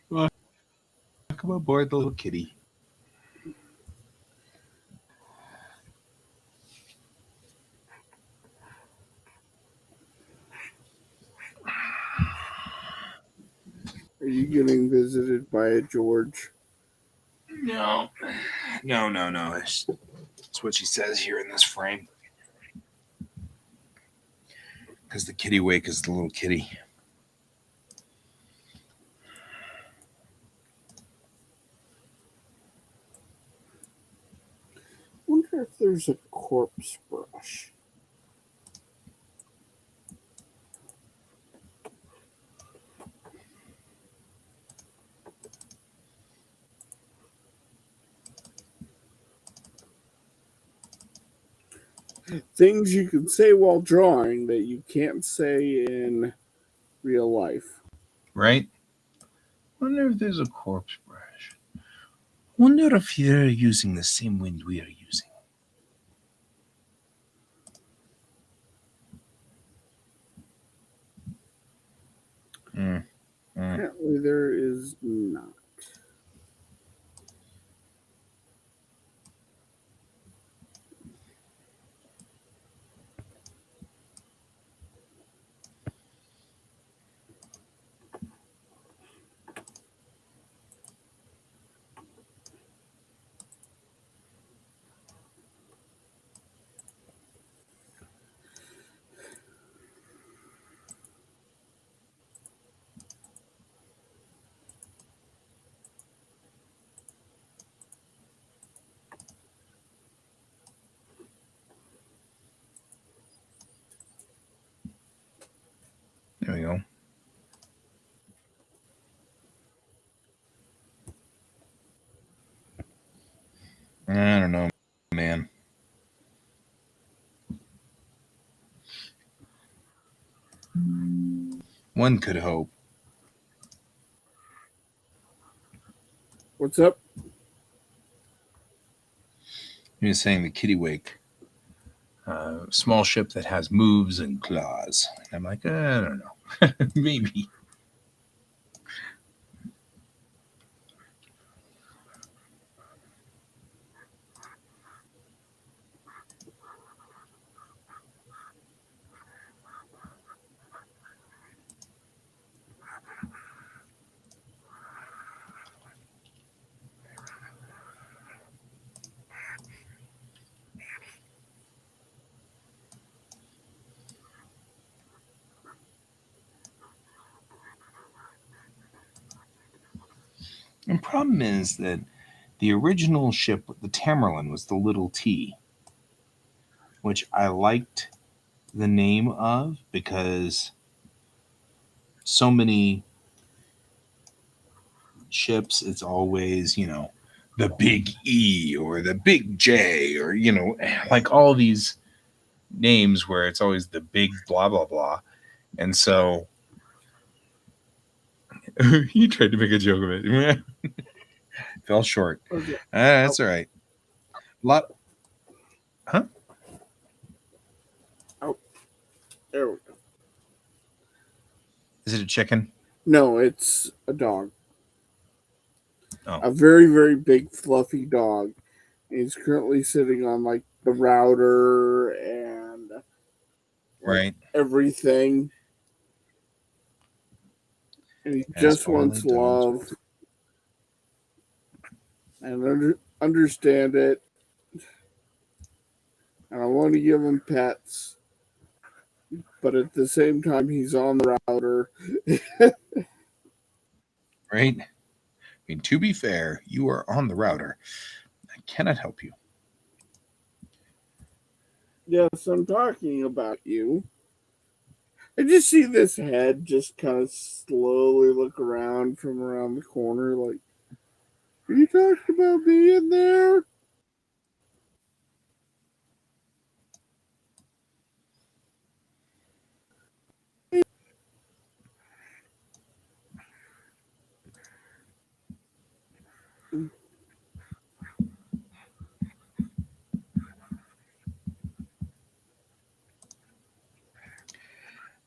Welcome aboard the little kitty. Are you getting visited by a George? No. No. That's what she says here in this frame. Because the kitty wake is the little kitty. Wonder if there's a corpse brush. Things you can say while drawing that you can't say in real life. Right? Wonder if there's a corpse brush. Wonder if they're using the same wind we are using. Apparently there is not. There we go. I don't know, man. One could hope. What's up? You're saying the Kittiwake, small ship that has moves and claws. And I'm like, I don't know. Maybe. The problem is that the original ship, the Tamerlan, was the little T, which I liked the name of because so many ships, it's always, the big E or the big J or, like all these names where it's always the big blah, blah, blah. And so you tried to make a joke of it. Fell short. Okay. That's all right. Lot. Huh? Oh, there we go. Is it a chicken? No, it's a dog. Oh. A very, very big, fluffy dog. He's currently sitting on like the router and Right. everything. And he As just all wants the dogs love and understand it. And I want to give him pets. But at the same time, he's on the router. Right? I mean, to be fair, you are on the router. I cannot help you. Yes, I'm talking about you. I just see this head just kind of slowly look around from around the corner like, are you talking about me in there?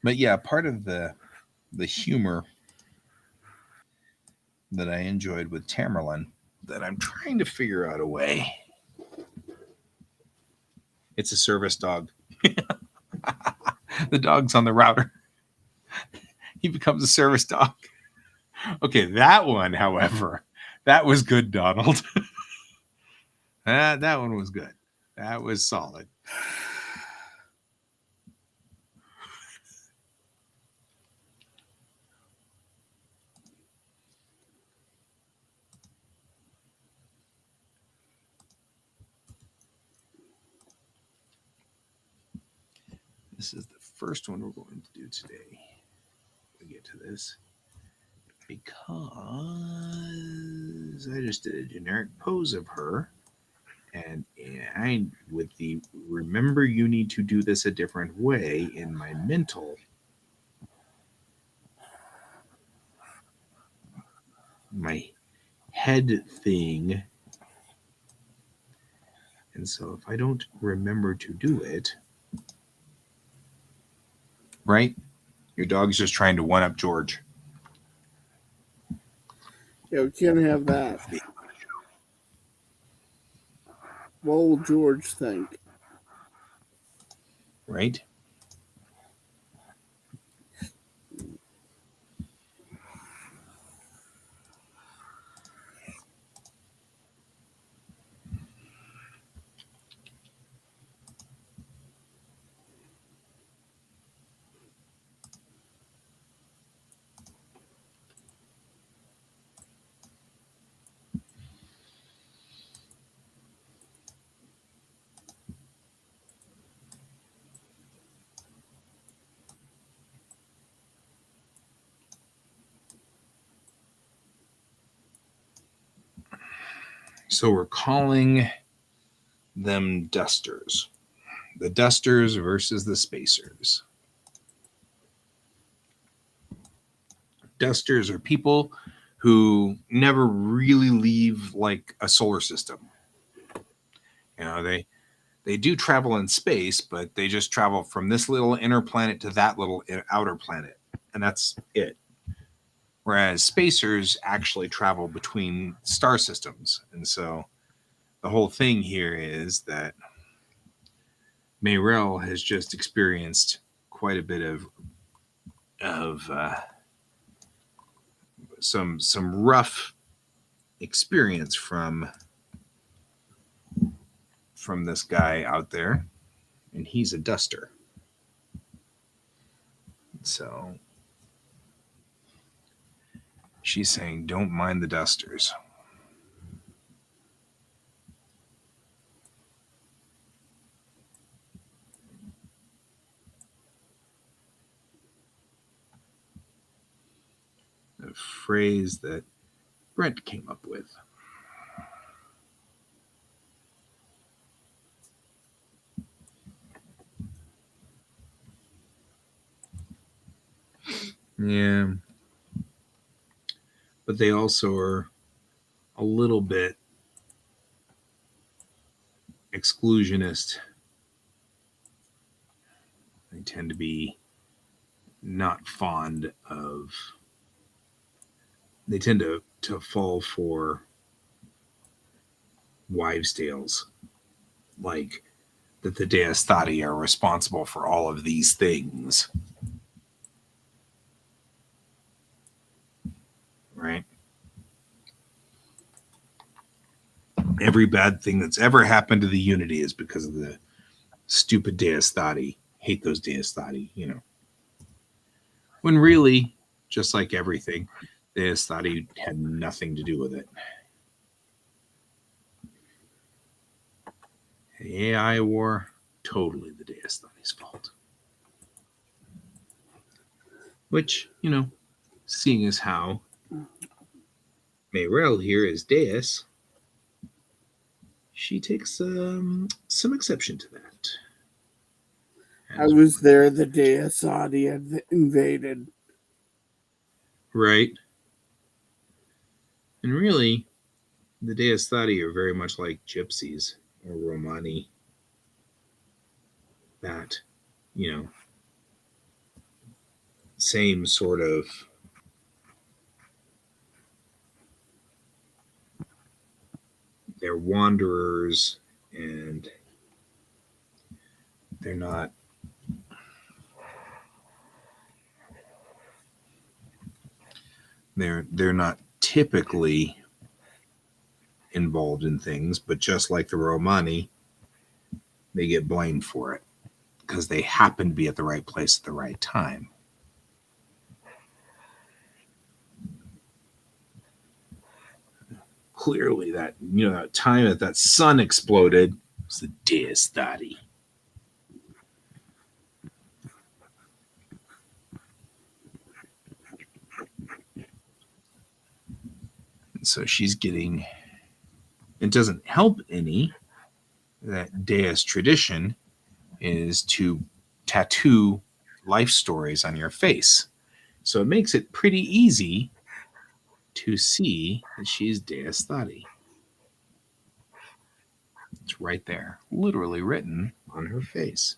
But yeah, part of the humor that I enjoyed with Tamerlan that I'm trying to figure out a way. It's a service dog. The dog's on the router. He becomes a service dog. Okay, that one, however, that was good, Donald. That one was good. That was solid. This is the first one we're going to do today. We get to this because I just did a generic pose of her, and I, with the remember you need to do this a different way in my mental, my head thing. And so if I don't remember to do it, right? Your dog's just trying to one up George. Yeah, we can't have that. What will George think? Right? So we're calling them dusters. The dusters versus the spacers. Dusters are people who never really leave like a solar system. You know, they do travel in space, but they just travel from this little inner planet to that little outer planet, and that's it. Whereas spacers actually travel between star systems. And so the whole thing here is that Mayrel has just experienced quite a bit of some rough experience from this guy out there, and he's a duster. So she's saying, don't mind the dusters. A phrase that Brent came up with. Yeah. But they also are a little bit exclusionist. They tend to be not fond of. They tend to fall for wives' tales, like that the Deistati are responsible for all of these things. Right? Every bad thing that's ever happened to the Unity is because of the stupid Deistati. Hate those Deistati, you know. When really, just like everything, Deistati had nothing to do with it. The AI war, totally the Deistati's fault. Which, you know, seeing as how Mayrel here is Deus, she takes some exception to that. I was there the day Asadi had invaded. Right. And really, the Deistati are very much like gypsies or Romani. That, you know, same sort of they're wanderers and they're not they're not typically involved in things, but just like the Romani, they get blamed for it because they happen to be at the right place at the right time. Clearly, that, you know, that time that sun exploded was the Deistati. And so she's getting. It doesn't help any that Deus tradition is to tattoo life stories on your face. So it makes it pretty easy to see that she's Deistati. It's right there, literally written on her face.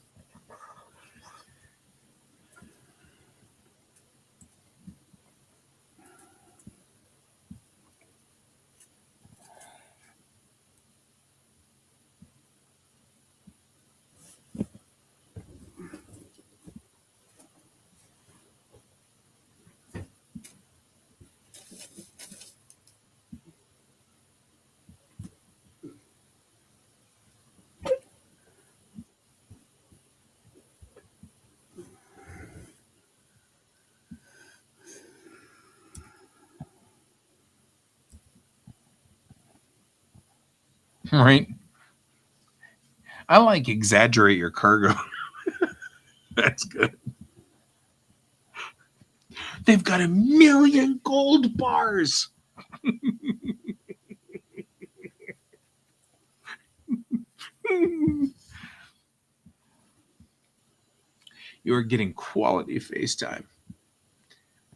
Right? I like exaggerate your cargo. That's good. They've got 1,000,000 gold bars. You're getting quality FaceTime.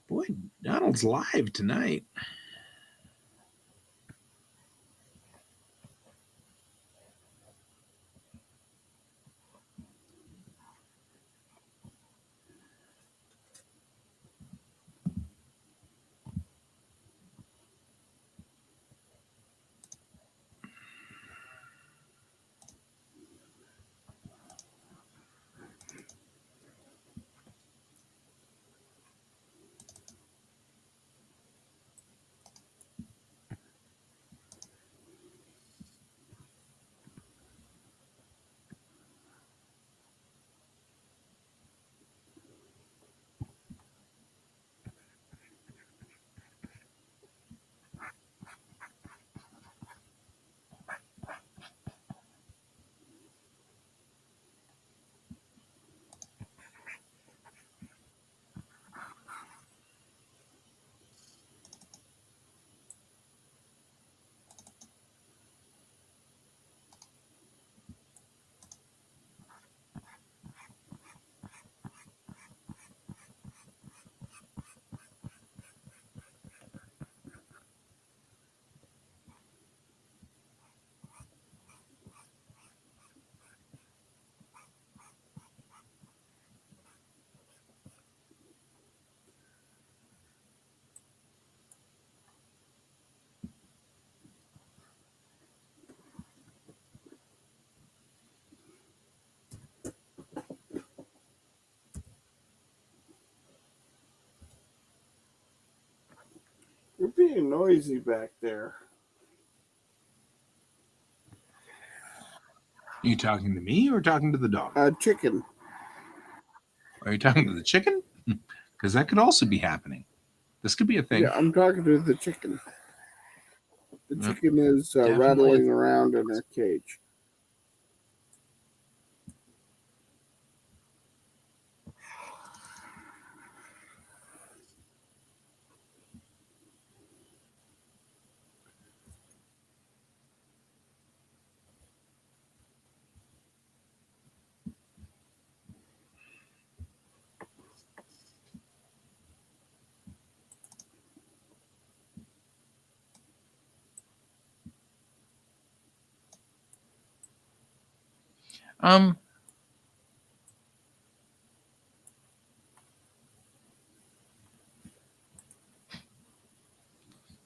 Boy, Donald's live tonight. You're being noisy back there. Are you talking to me or talking to the dog? Chicken. Are you talking to the chicken? Because that could also be happening. This could be a thing. Yeah, I'm talking to the chicken. The Yep. chicken is Definitely. rattling around in her cage.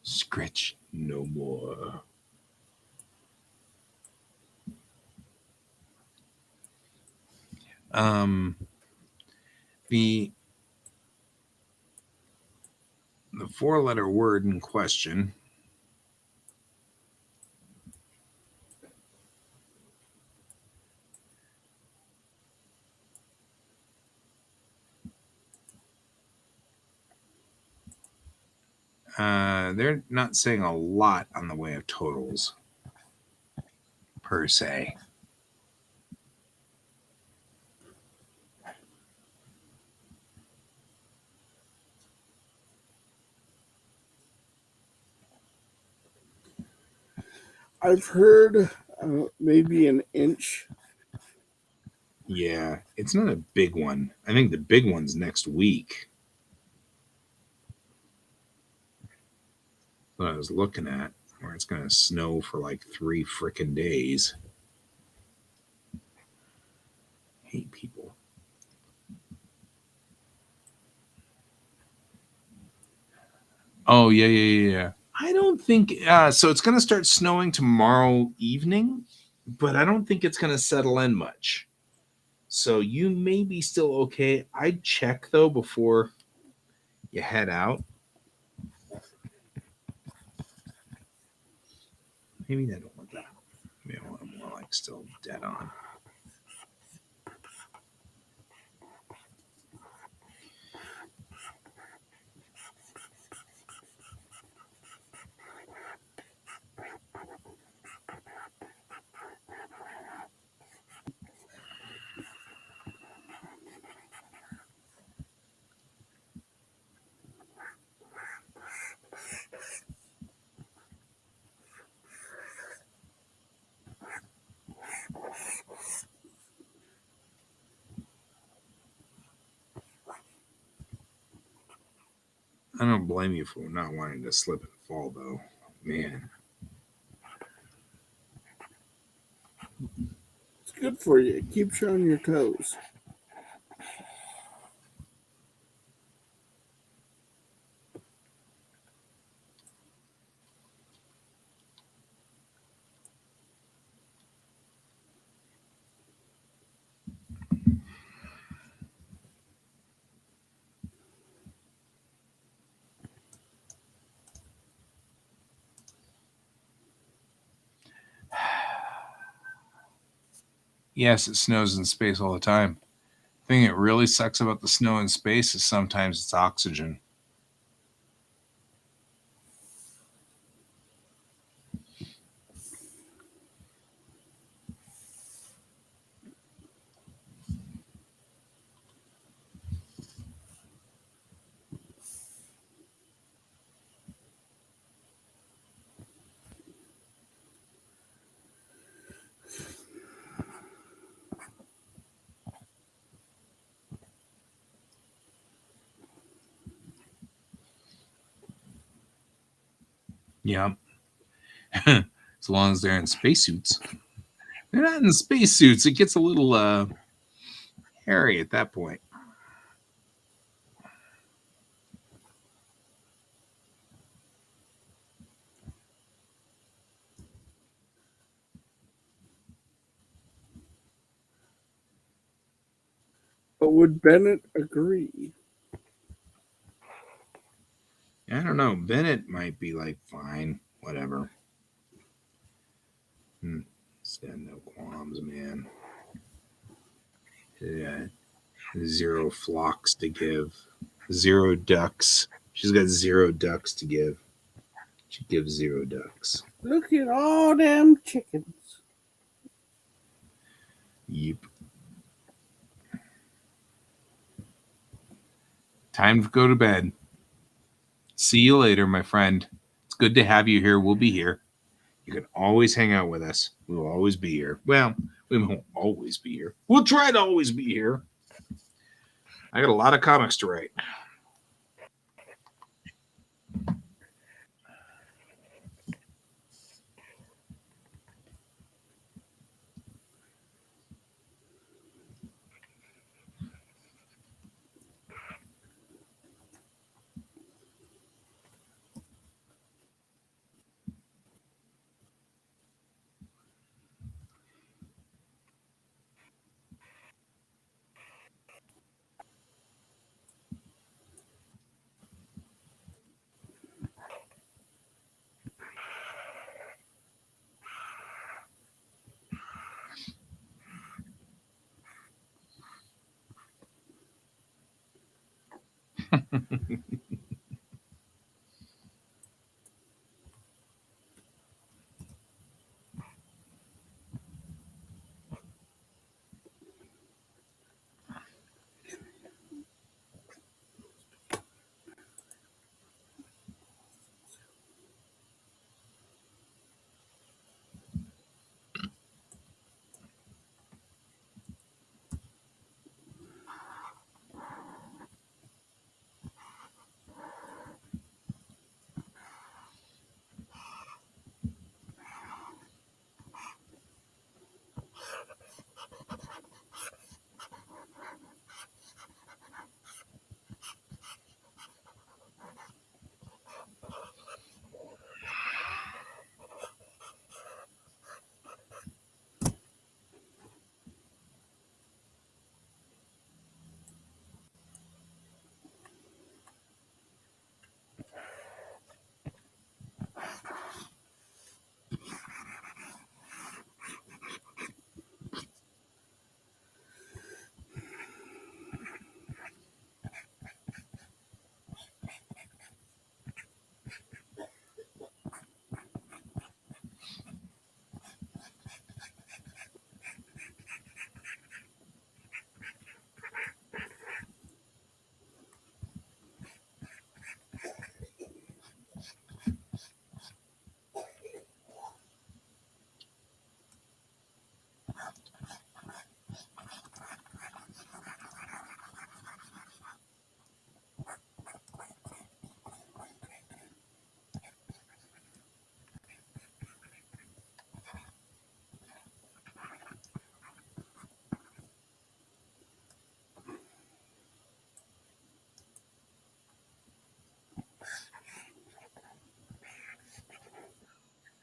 Scritch no more. The 4-letter word in question they're not saying a lot on the way of totals per se. I've heard maybe an inch. Yeah, it's not a big one. I think the big one's next week. What I was looking at, where it's going to snow for like 3 freaking days. Hate people. Oh, yeah. I don't think so. It's going to start snowing tomorrow evening, but I don't think it's going to settle in much. So you may be still okay. I'd check though before you head out. Maybe I don't want that. Maybe I want it more like still dead on. I don't blame you for not wanting to slip and fall, though. Man. It's good for you. Keep showing your toes. Yes, it snows in space all the time. The thing that really sucks about the snow in space is sometimes it's oxygen. Yeah. As long as they're in spacesuits. They're not in spacesuits. It gets a little hairy at that point. But would Bennett agree? I don't know. Bennett might be like, fine, whatever. Stand no qualms, man. Yeah. Zero flocks to give. Zero ducks. She's got zero ducks to give. She gives zero ducks. Look at all them chickens. Yep. Time to go to bed. See you later, my friend. It's good to have you here. We'll be here. You can always hang out with us. We will always be here. Well, we won't always be here. We'll try to always be here. I got a lot of comics to write.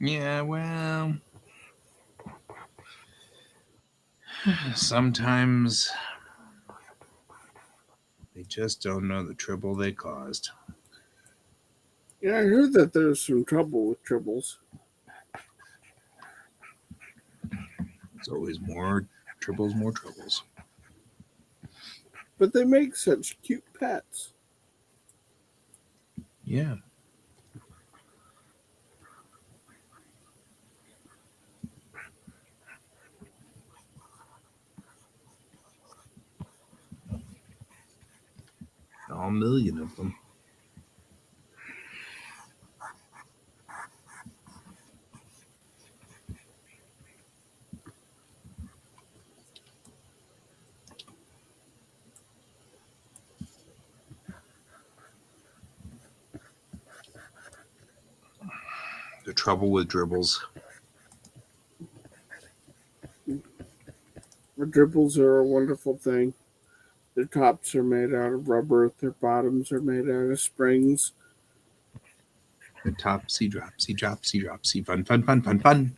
Yeah, well, sometimes they just don't know the trouble they caused. Yeah, I heard that there's some trouble with tribbles. It's always more tribbles, more troubles. But they make such cute pets. Yeah. All million of them. The trouble with dribbles. The dribbles are a wonderful thing. Their tops are made out of rubber. Their bottoms are made out of springs. The topsy dropsy dropsy dropsy fun fun fun fun fun.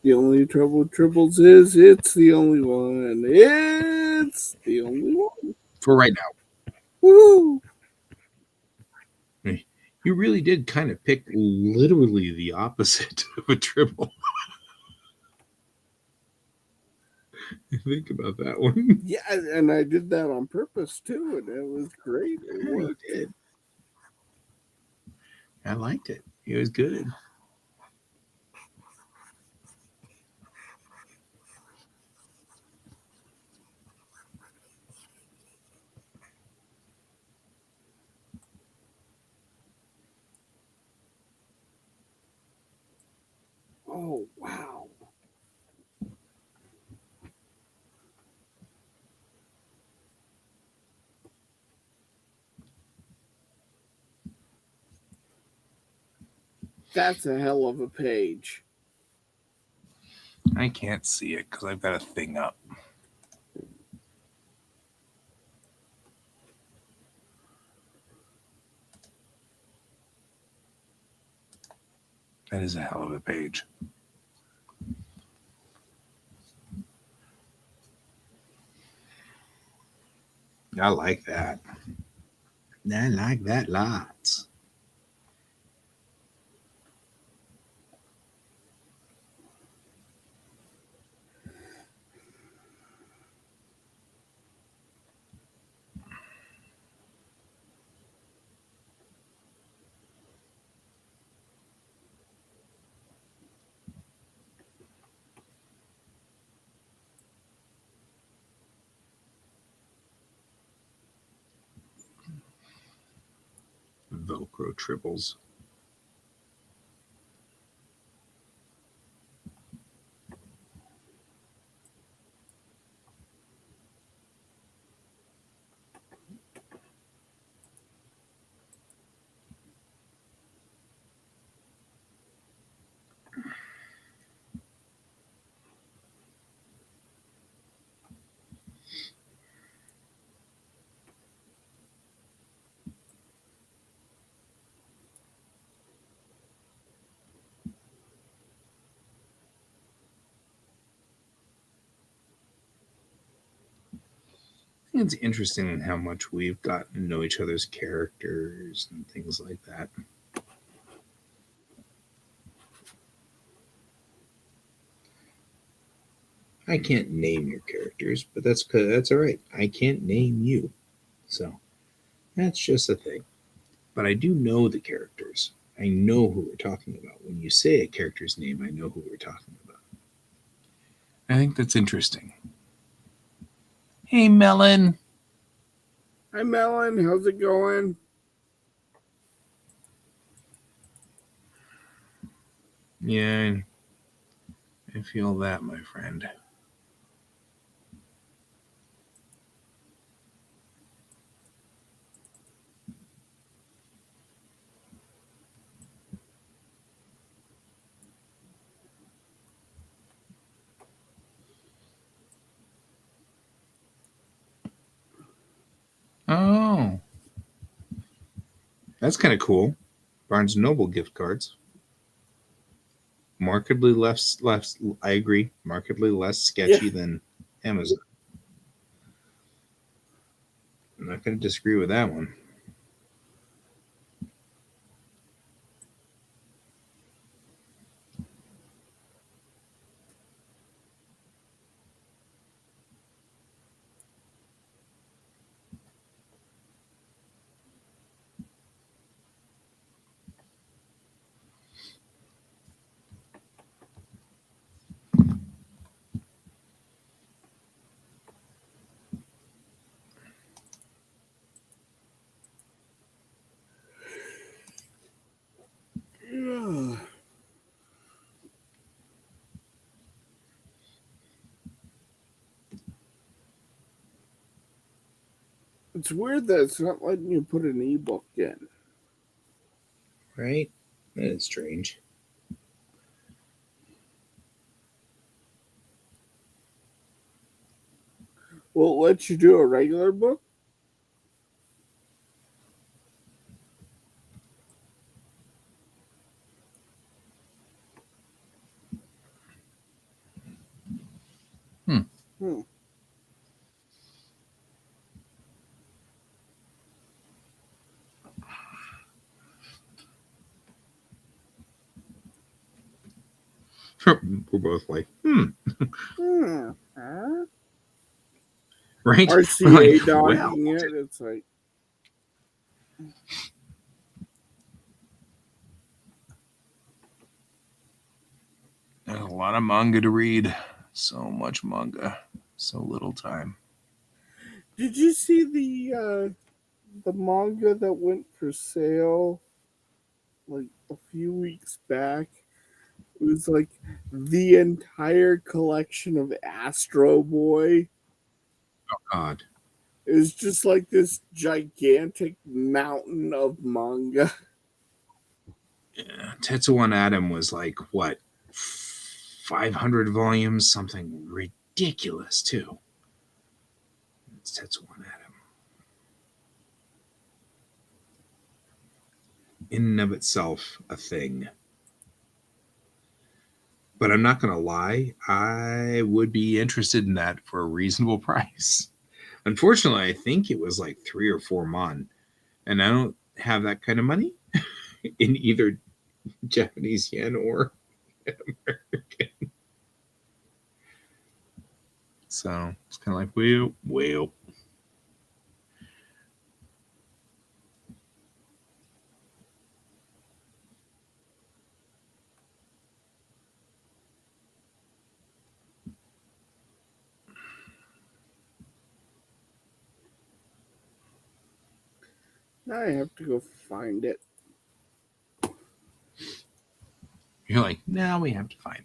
The only trouble with tribbles is it's the only one. It's the only one. For right now. Woo! You really did kind of pick literally the opposite of a tribble. Think about that one. Yeah, and I did that on purpose too, and it was great. It worked. You did. I liked it. It was good. Oh, wow. That's a hell of a page. I can't see it because I've got a thing up. That is a hell of a page. I like that. I like that lots. Velcro triples. It's interesting how much we've gotten to know each other's characters and things like that. I can't name your characters, but that's all right. I can't name you, so that's just a thing. But I do know the characters. I know who we're talking about. When you say a character's name, I know who we're talking about. I think that's interesting. Hey, Melon. Hi, Melon. How's it going? Yeah, I feel that, my friend. Oh, that's kind of cool. Barnes & Noble gift cards. Markedly less, I agree, markedly less sketchy than Amazon. I'm not going to disagree with that one. Yeah. It's weird that it's not letting you put an ebook in. Right? That is strange. Will it let you do a regular book? Hmm. We're both like, Hmm. Huh? right? RCA We're like, docking it. It's like, there's a lot of manga to read. So much manga, so little time. did you see the manga that went for sale like a few weeks back? It was like the entire collection of Astro Boy. Oh God, It was just like this gigantic mountain of manga. yeah. Tetsuwan Atom was like what, 500 volumes, something ridiculous too. It's Tetsuwan Atom. In and of itself, a thing. But I'm not gonna lie, I would be interested in that for a reasonable price. Unfortunately, I think it was like 3 or 4 mon, and I don't have that kind of money in either Japanese yen or American. So it's kind of like, well. Now I have to go find it. You're like, now we have to find it.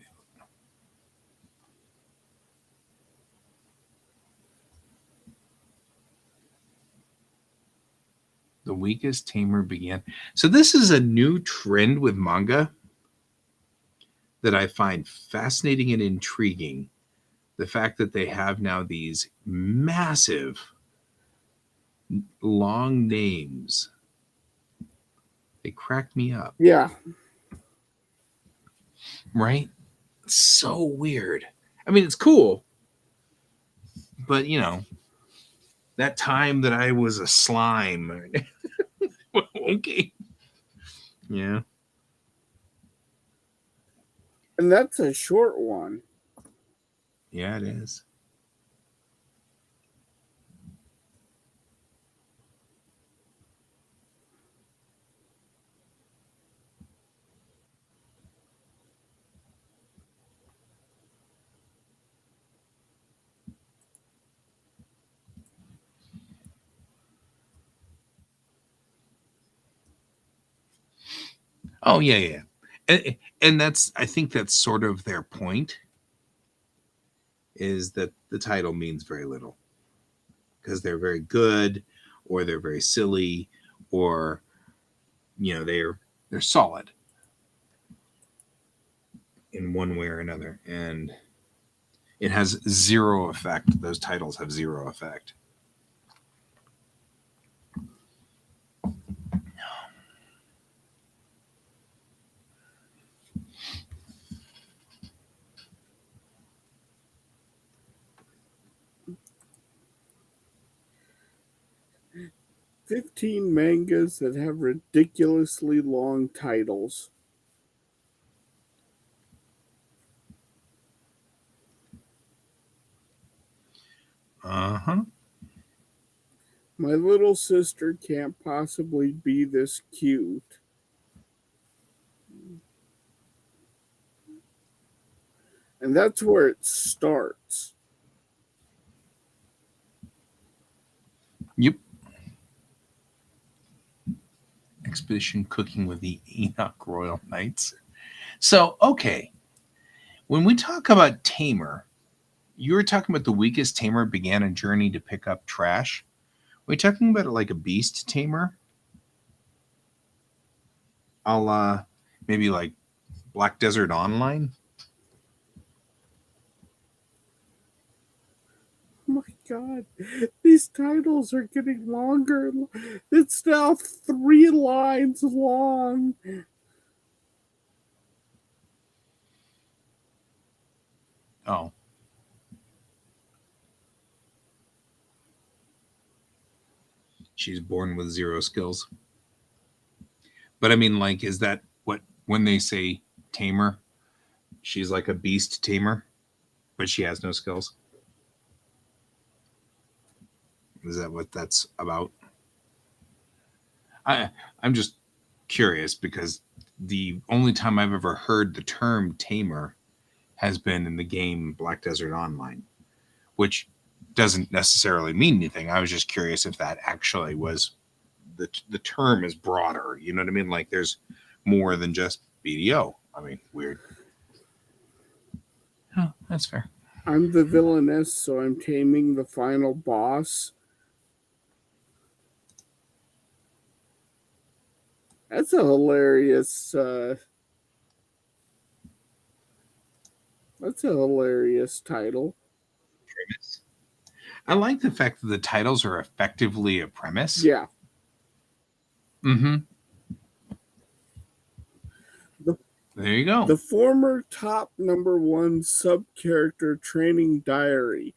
The weakest tamer began. So this is a new trend with manga that I find fascinating and intriguing. The fact that they have now these massive long names. They crack me up, Yeah. right? So weird. I mean, it's cool, but that time that I was a slime. Okay. Yeah. And that's a short one. Yeah, it is. Oh yeah, yeah. And that's, I think that's sort of their point, is that the title means very little because they're very good or they're very silly or they're solid in one way or another, and it has zero effect. Those titles have zero effect. 15 mangas that have ridiculously long titles. Uh-huh. My little sister can't possibly be this cute. And that's where it starts. Yep. Expedition Cooking with the Enoch Royal Knights. So, okay. When we talk about tamer, you were talking about the weakest tamer began a journey to pick up trash. Are we talking about it like a beast tamer? A la maybe like Black Desert Online? Oh my god, these titles are getting longer. It's now 3 lines long. Oh. She's born with zero skills. But I mean, like, is that what, when they say tamer, she's like a beast tamer, but she has no skills? Is that what that's about? I'm just curious because the only time I've ever heard the term tamer has been in the game Black Desert Online, which doesn't necessarily mean anything. I was just curious if that actually was the term is broader. You know what I mean? Like there's more than just BDO. I mean, weird. Oh, that's fair. I'm the villainess, so I'm taming the final boss. That's a hilarious. That's a hilarious title. Premise. I like the fact that the titles are effectively a premise. Yeah. Mm-hmm. The, There you go. the former top #1 sub character training diary.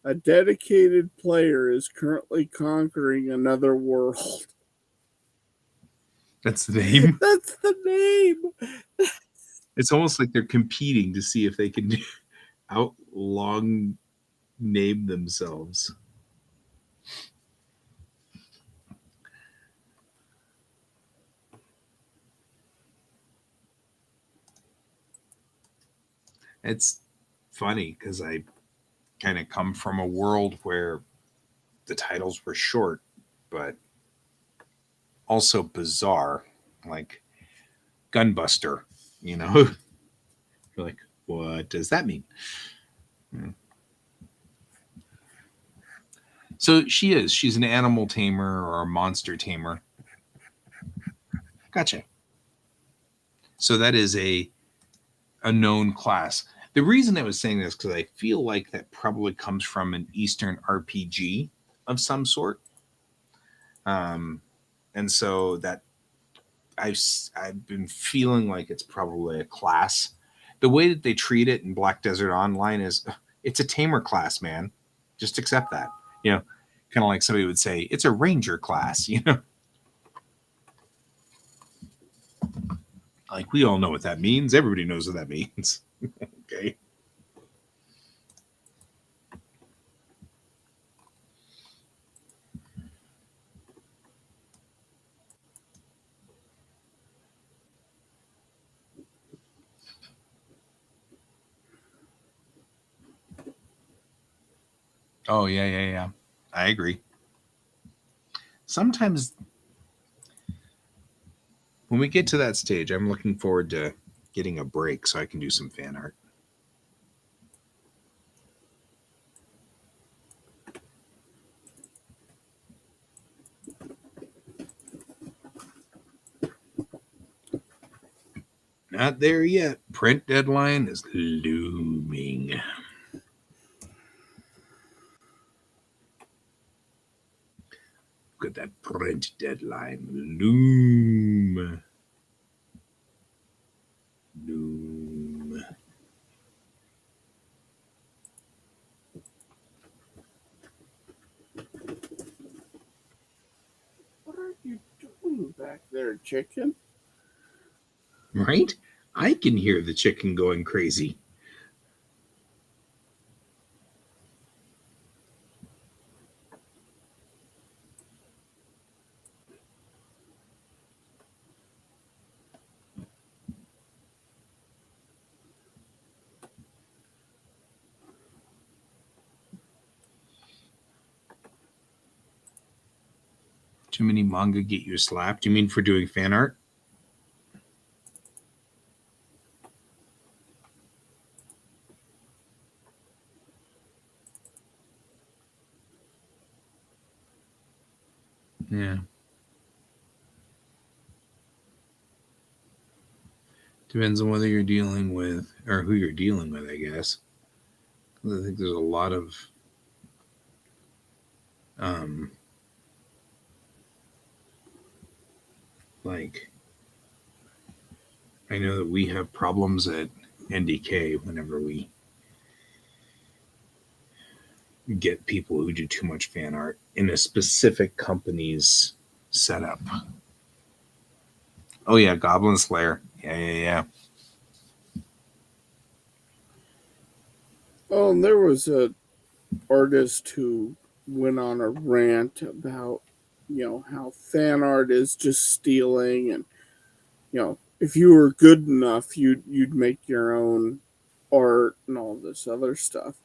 A dedicated player is currently conquering another world. That's the name. That's the name. It's almost like they're competing to see if they can outlong name themselves. It's funny because I kind of come from a world where the titles were short, but also bizarre, like Gunbuster. You know, you're like, what does that mean? Hmm. So she is. She's an animal tamer or a monster tamer. Gotcha. So that is a known class. The reason I was saying this because I feel like that probably comes from an Eastern RPG of some sort, and so that I've been feeling like it's probably a class. The way that they treat it in Black Desert Online is it's a tamer class, man. Just accept that. You know, kind of like somebody would say it's a ranger class. You know, like we all know what that means. Everybody knows what that means. Okay. Oh yeah, yeah, yeah. I agree. Sometimes when we get to that stage, I'm looking forward to getting a break so I can do some fan art. Not there yet. Print deadline is looming. Look at that print deadline. Loom. Loom. back there, chicken? Right? I can hear the chicken going crazy. Too many manga get you slapped? You mean for doing fan art? Yeah. Depends on whether you're dealing with or who you're dealing with, I guess. I think there's a lot of um like I know that we have problems at NDK whenever we get people who do too much fan art in a specific company's setup. Oh yeah, Goblin Slayer. Yeah. Oh, and there was a artist who went on a rant about, how fan art is just stealing, and if you were good enough, you'd make your own art and all this other stuff.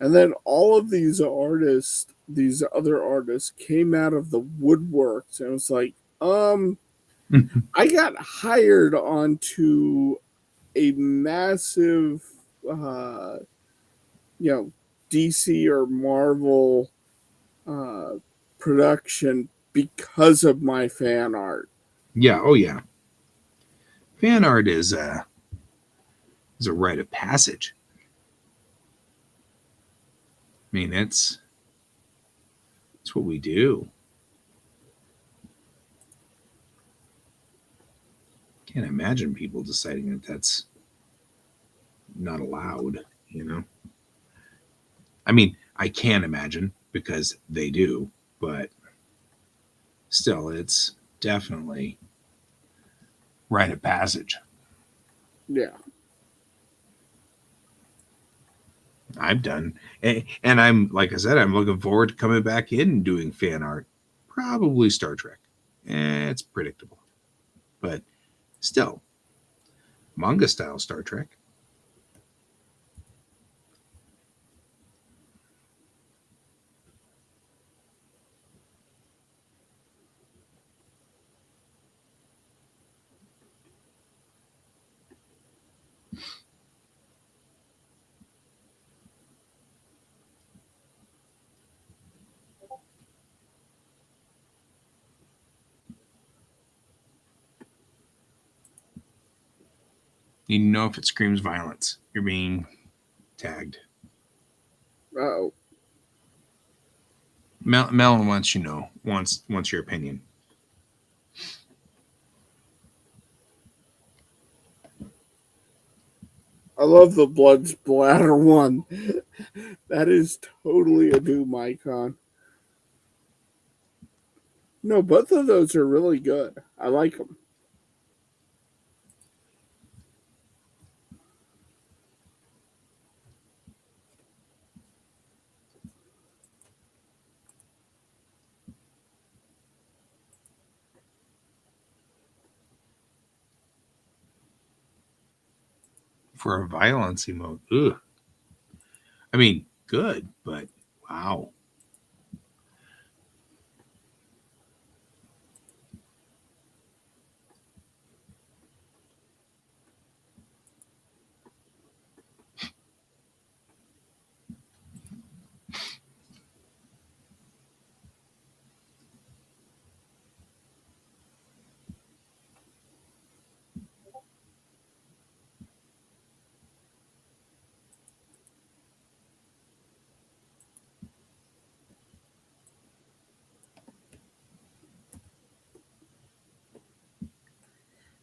And then all of these other artists came out of the woodworks, and it was like, I got hired onto a massive, uh, DC or Marvel uh, production because of my fan art. Yeah, oh yeah. Fan art is a rite of passage. I mean, it's what we do. Can't imagine people deciding that that's not allowed. I mean, I can imagine because they do, but still, it's definitely rite of passage. Yeah. I've done, and I'm like I said, I'm looking forward to coming back in and doing fan art. Probably Star Trek. It's predictable, but still, manga style Star Trek. You know if it screams violence, you're being tagged. Oh. Melon wants your opinion. I love the blood splatter one. That is totally a Doom icon. No, both of those are really good. I like them. For a violence emote. Ugh. I mean, good, but wow.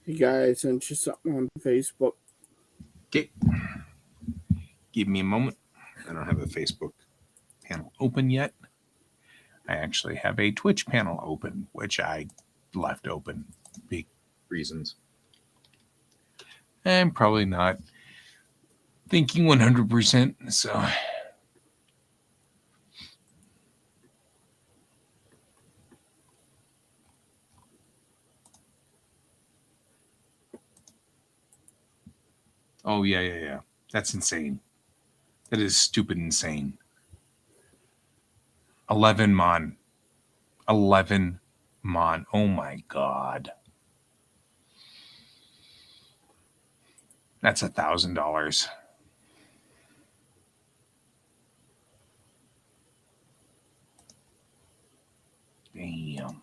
Hey guys, sent you something on Facebook. Okay. Give me a moment. I don't have a Facebook panel open yet. I actually have a Twitch panel open, which I left open. Big reasons. I'm probably not thinking 100%. So. Oh, yeah. That's insane. That is stupid insane. 11 mon. 11 mon. Oh my God. That's $1,000. Damn.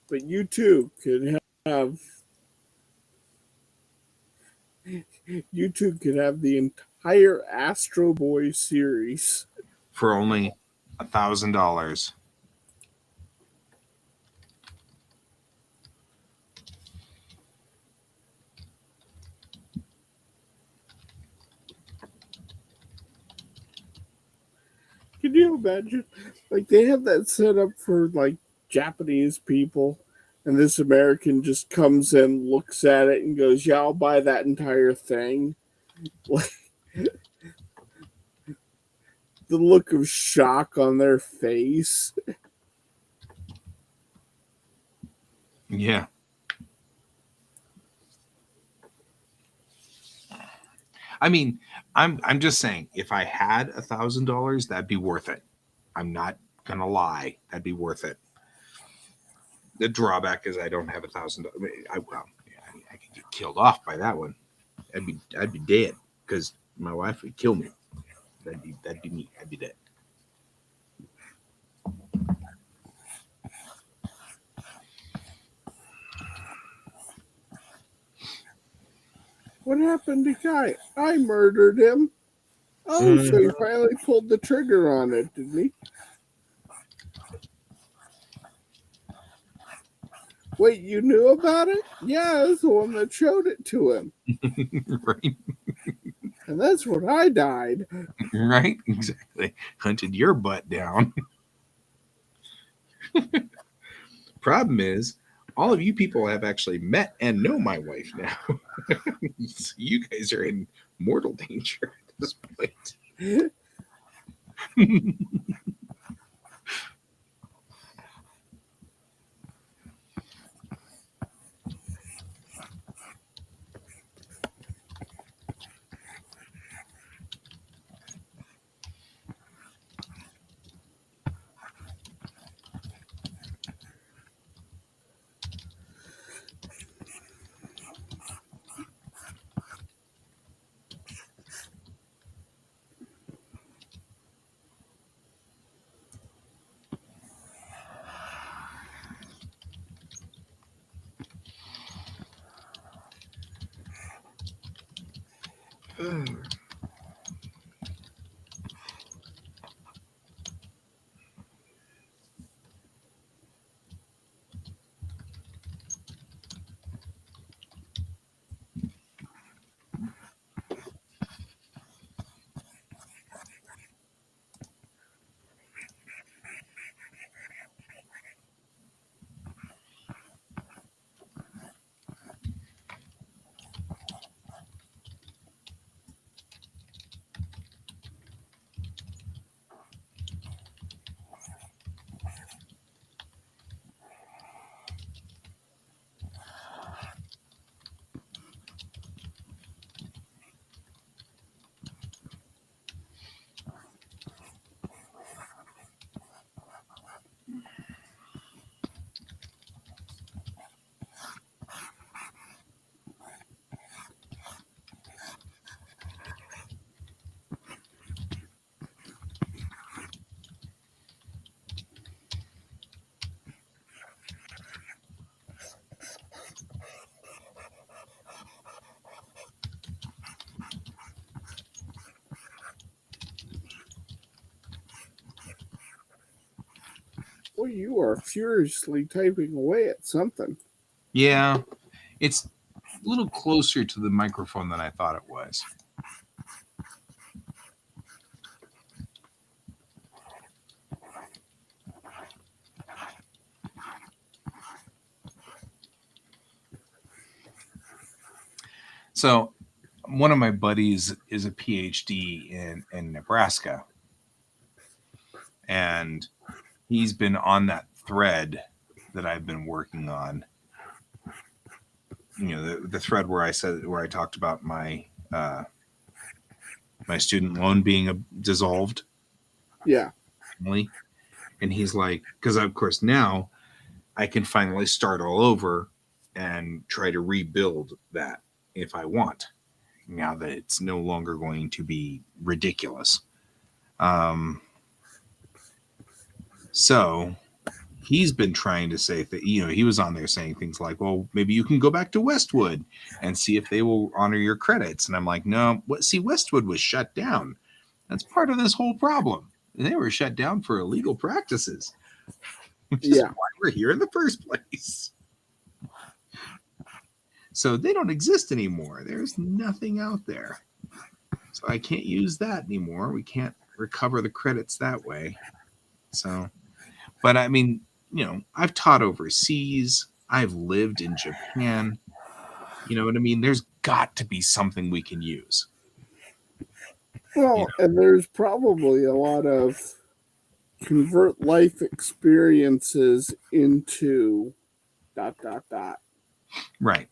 But you too could have the entire Astro Boy series For only $1,000. Can you imagine? Like they have that set up for like Japanese people, and this American just comes in, looks at it, and goes, "Yeah, I'll buy that entire thing." Like the look of shock on their face. Yeah. I mean, I'm just saying, if I had $1,000, that'd be worth it. I'm not gonna lie, that'd be worth it. The drawback is I don't have $1,000. I could get killed off by that one. I'd be dead because my wife would kill me. That'd be me. I'd be dead. What happened to Guy? I murdered him. Oh, so he finally pulled the trigger on it, didn't he? Wait, you knew about it? Yeah, I was the one that showed it to him. Right. And that's when I died. Right? Exactly. Hunted your butt down. Problem is, all of you people have actually met and know my wife now. So you guys are in mortal danger at this point. Boy, you are furiously typing away at something. Yeah, it's a little closer to the microphone than I thought it was. So, one of my buddies is a PhD in Nebraska, and he's been on that thread that I've been working on. You know, the thread where I talked about my my student loan being dissolved. Yeah. And he's like, because of course now I can finally start all over and try to rebuild that if I want. Now that it's no longer going to be ridiculous. So he's been trying to say that, you know, he was on there saying things like, well, maybe you can go back to Westwood and see if they will honor your credits. And I'm like, no, see, Westwood was shut down. That's part of this whole problem. They were shut down for illegal practices, which is why we're here in the first place. So they don't exist anymore. There's nothing out there. So I can't use that anymore. We can't recover the credits that way. So, but I mean, you know, I've taught overseas. I've lived in Japan. You know what I mean? There's got to be something we can use. Well, and there's probably a lot of convert life experiences into ... Right.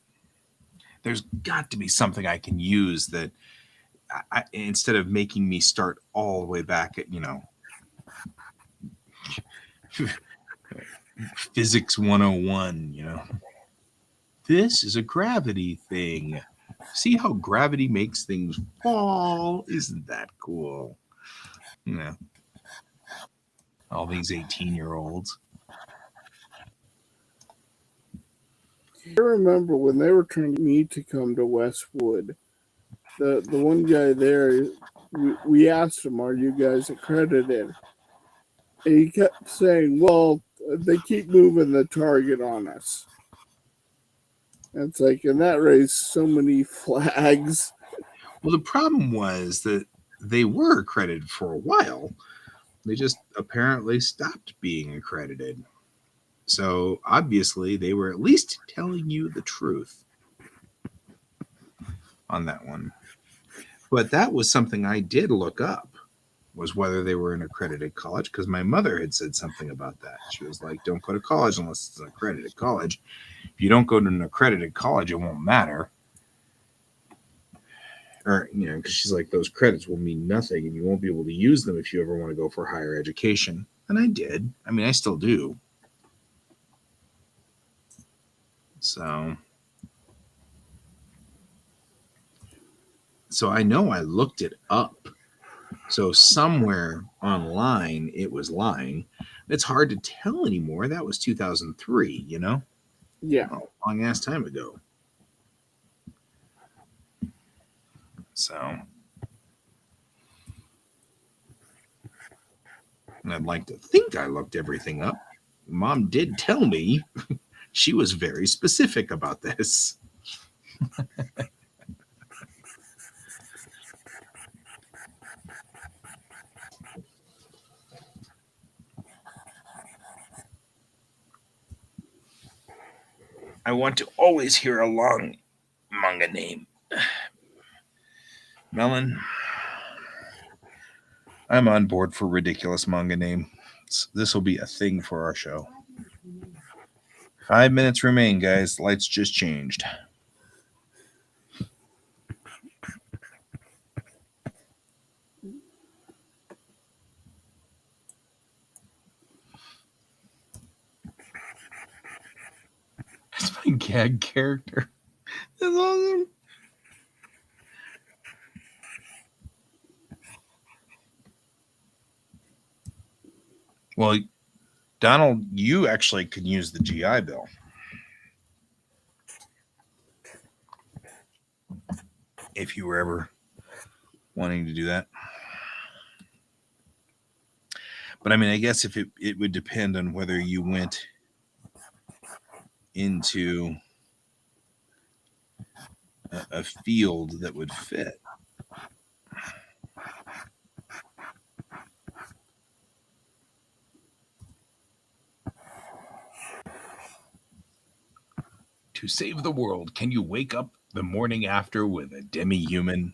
There's got to be something I can use that instead of making me start all the way back at, you know, physics 101, you know. This is a gravity thing. See how gravity makes things fall? Isn't that cool? You know, all these 18-year-olds. I remember when they were trying to get me to come to Westwood, the one guy there, we asked him, are you guys accredited? And he kept saying, well, they keep moving the target on us. And it's like, and that raised so many flags. Well, the problem was that they were accredited for a while. They just apparently stopped being accredited. So obviously they were at least telling you the truth on that one. But that was something I did look up, was whether they were an accredited college, because my mother had said something about that. She was like, don't go to college unless it's an accredited college. If you don't go to an accredited college, it won't matter. Or, you know, because she's like, those credits will mean nothing and you won't be able to use them if you ever want to go for higher education. And I did. I mean, I still do. So I know I looked it up. So somewhere online it was lying. It's hard to tell anymore. That was 2003, you know? Yeah. A long ass time ago. So, and I'd like to think I looked everything up. Mom did tell me she was very specific about this. I want to always hear a long manga name. Melon, I'm on board for ridiculous manga name. This will be a thing for our show. 5 minutes remain, guys. Lights just changed. That's my gag character. That's awesome. Well, Donald, you actually could use the GI Bill. If you were ever wanting to do that. But I mean, I guess if it would depend on whether you went into a field that would fit. To save the world, can you wake up the morning after with a demi-human?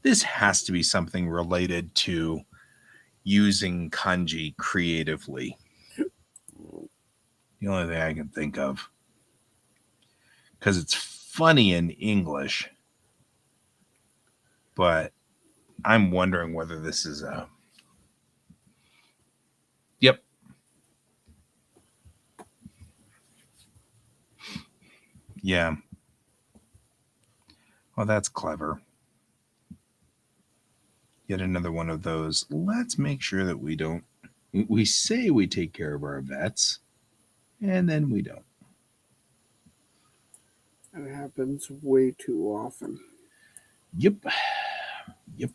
This has to be something related to using kanji creatively. The only thing I can think of. Because it's funny in English. But I'm wondering whether this is a... Yep. Yeah. Well, that's clever. Yet another one of those. Let's make sure that we don't. We say we take care of our vets, and then we don't. It happens way too often. Yep. Yep.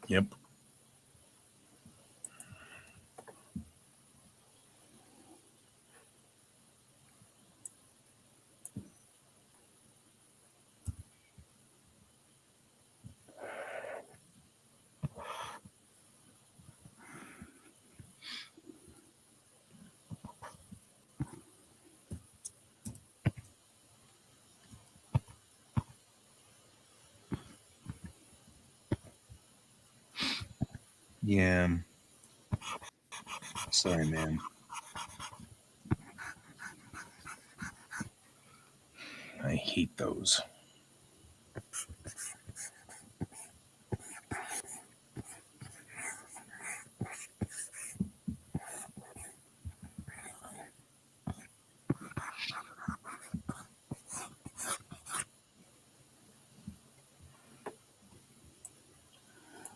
Yep. Yeah. Sorry, man. I hate those.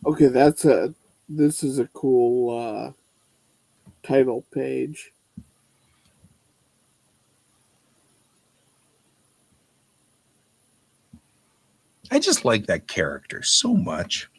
Okay, this is a cool title page. I just like that character so much.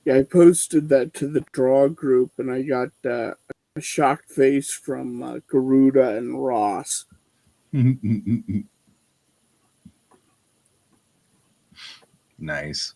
Yeah, I posted that to the draw group, and I got a shocked face from Garuda and Ross. Nice.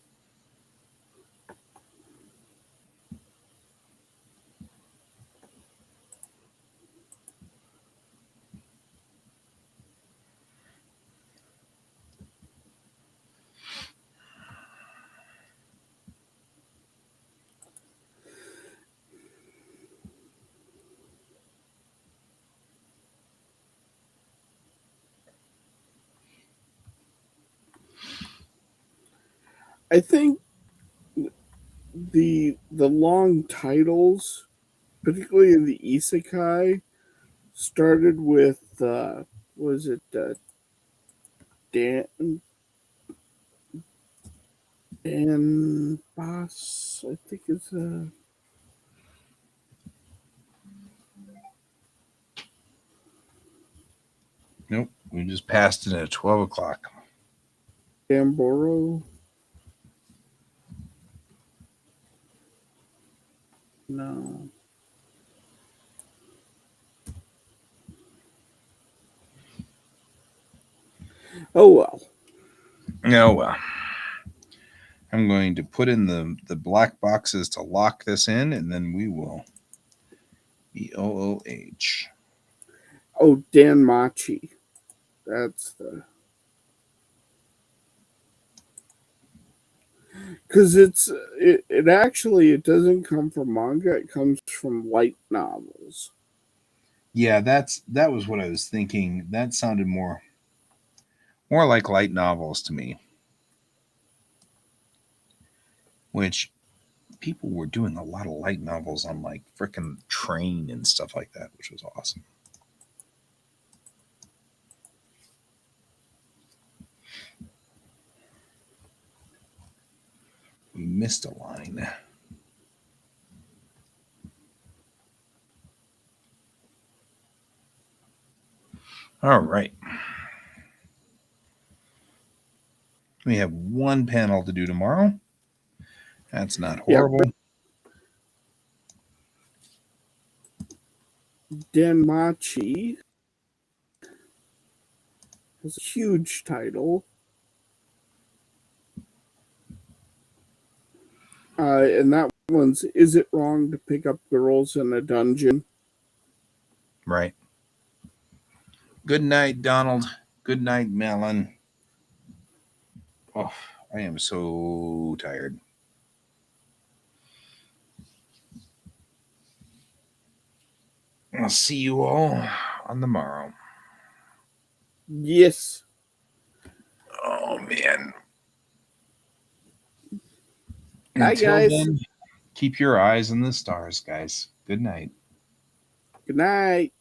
I think the long titles, particularly in the isekai, started with was it Dan Boss? I think it's Nope. We just passed it at 12 o'clock. Gamboro. No. Oh well. Oh, well. I'm going to put in the black boxes to lock this in, and then we will BOOH. Oh, Dan Machi. That's the. Because it actually it doesn't come from manga. It comes from light novels. Yeah, that was what I was thinking. That sounded more like light novels to me, which people were doing a lot of light novels on like frickin' Train and stuff like that, which was awesome. We missed a line. All right. We have one panel to do tomorrow. That's not horrible. Yeah. Denmachi has a huge title. And that one's Is It Wrong to Pick Up Girls in a Dungeon? Right. Good night, Donald. Good night, Melon. Oh, I am so tired. I'll see you all on the morrow. Yes. Oh, man. Hi, Until guys. then, keep your eyes on the stars, guys. Good night. Good night.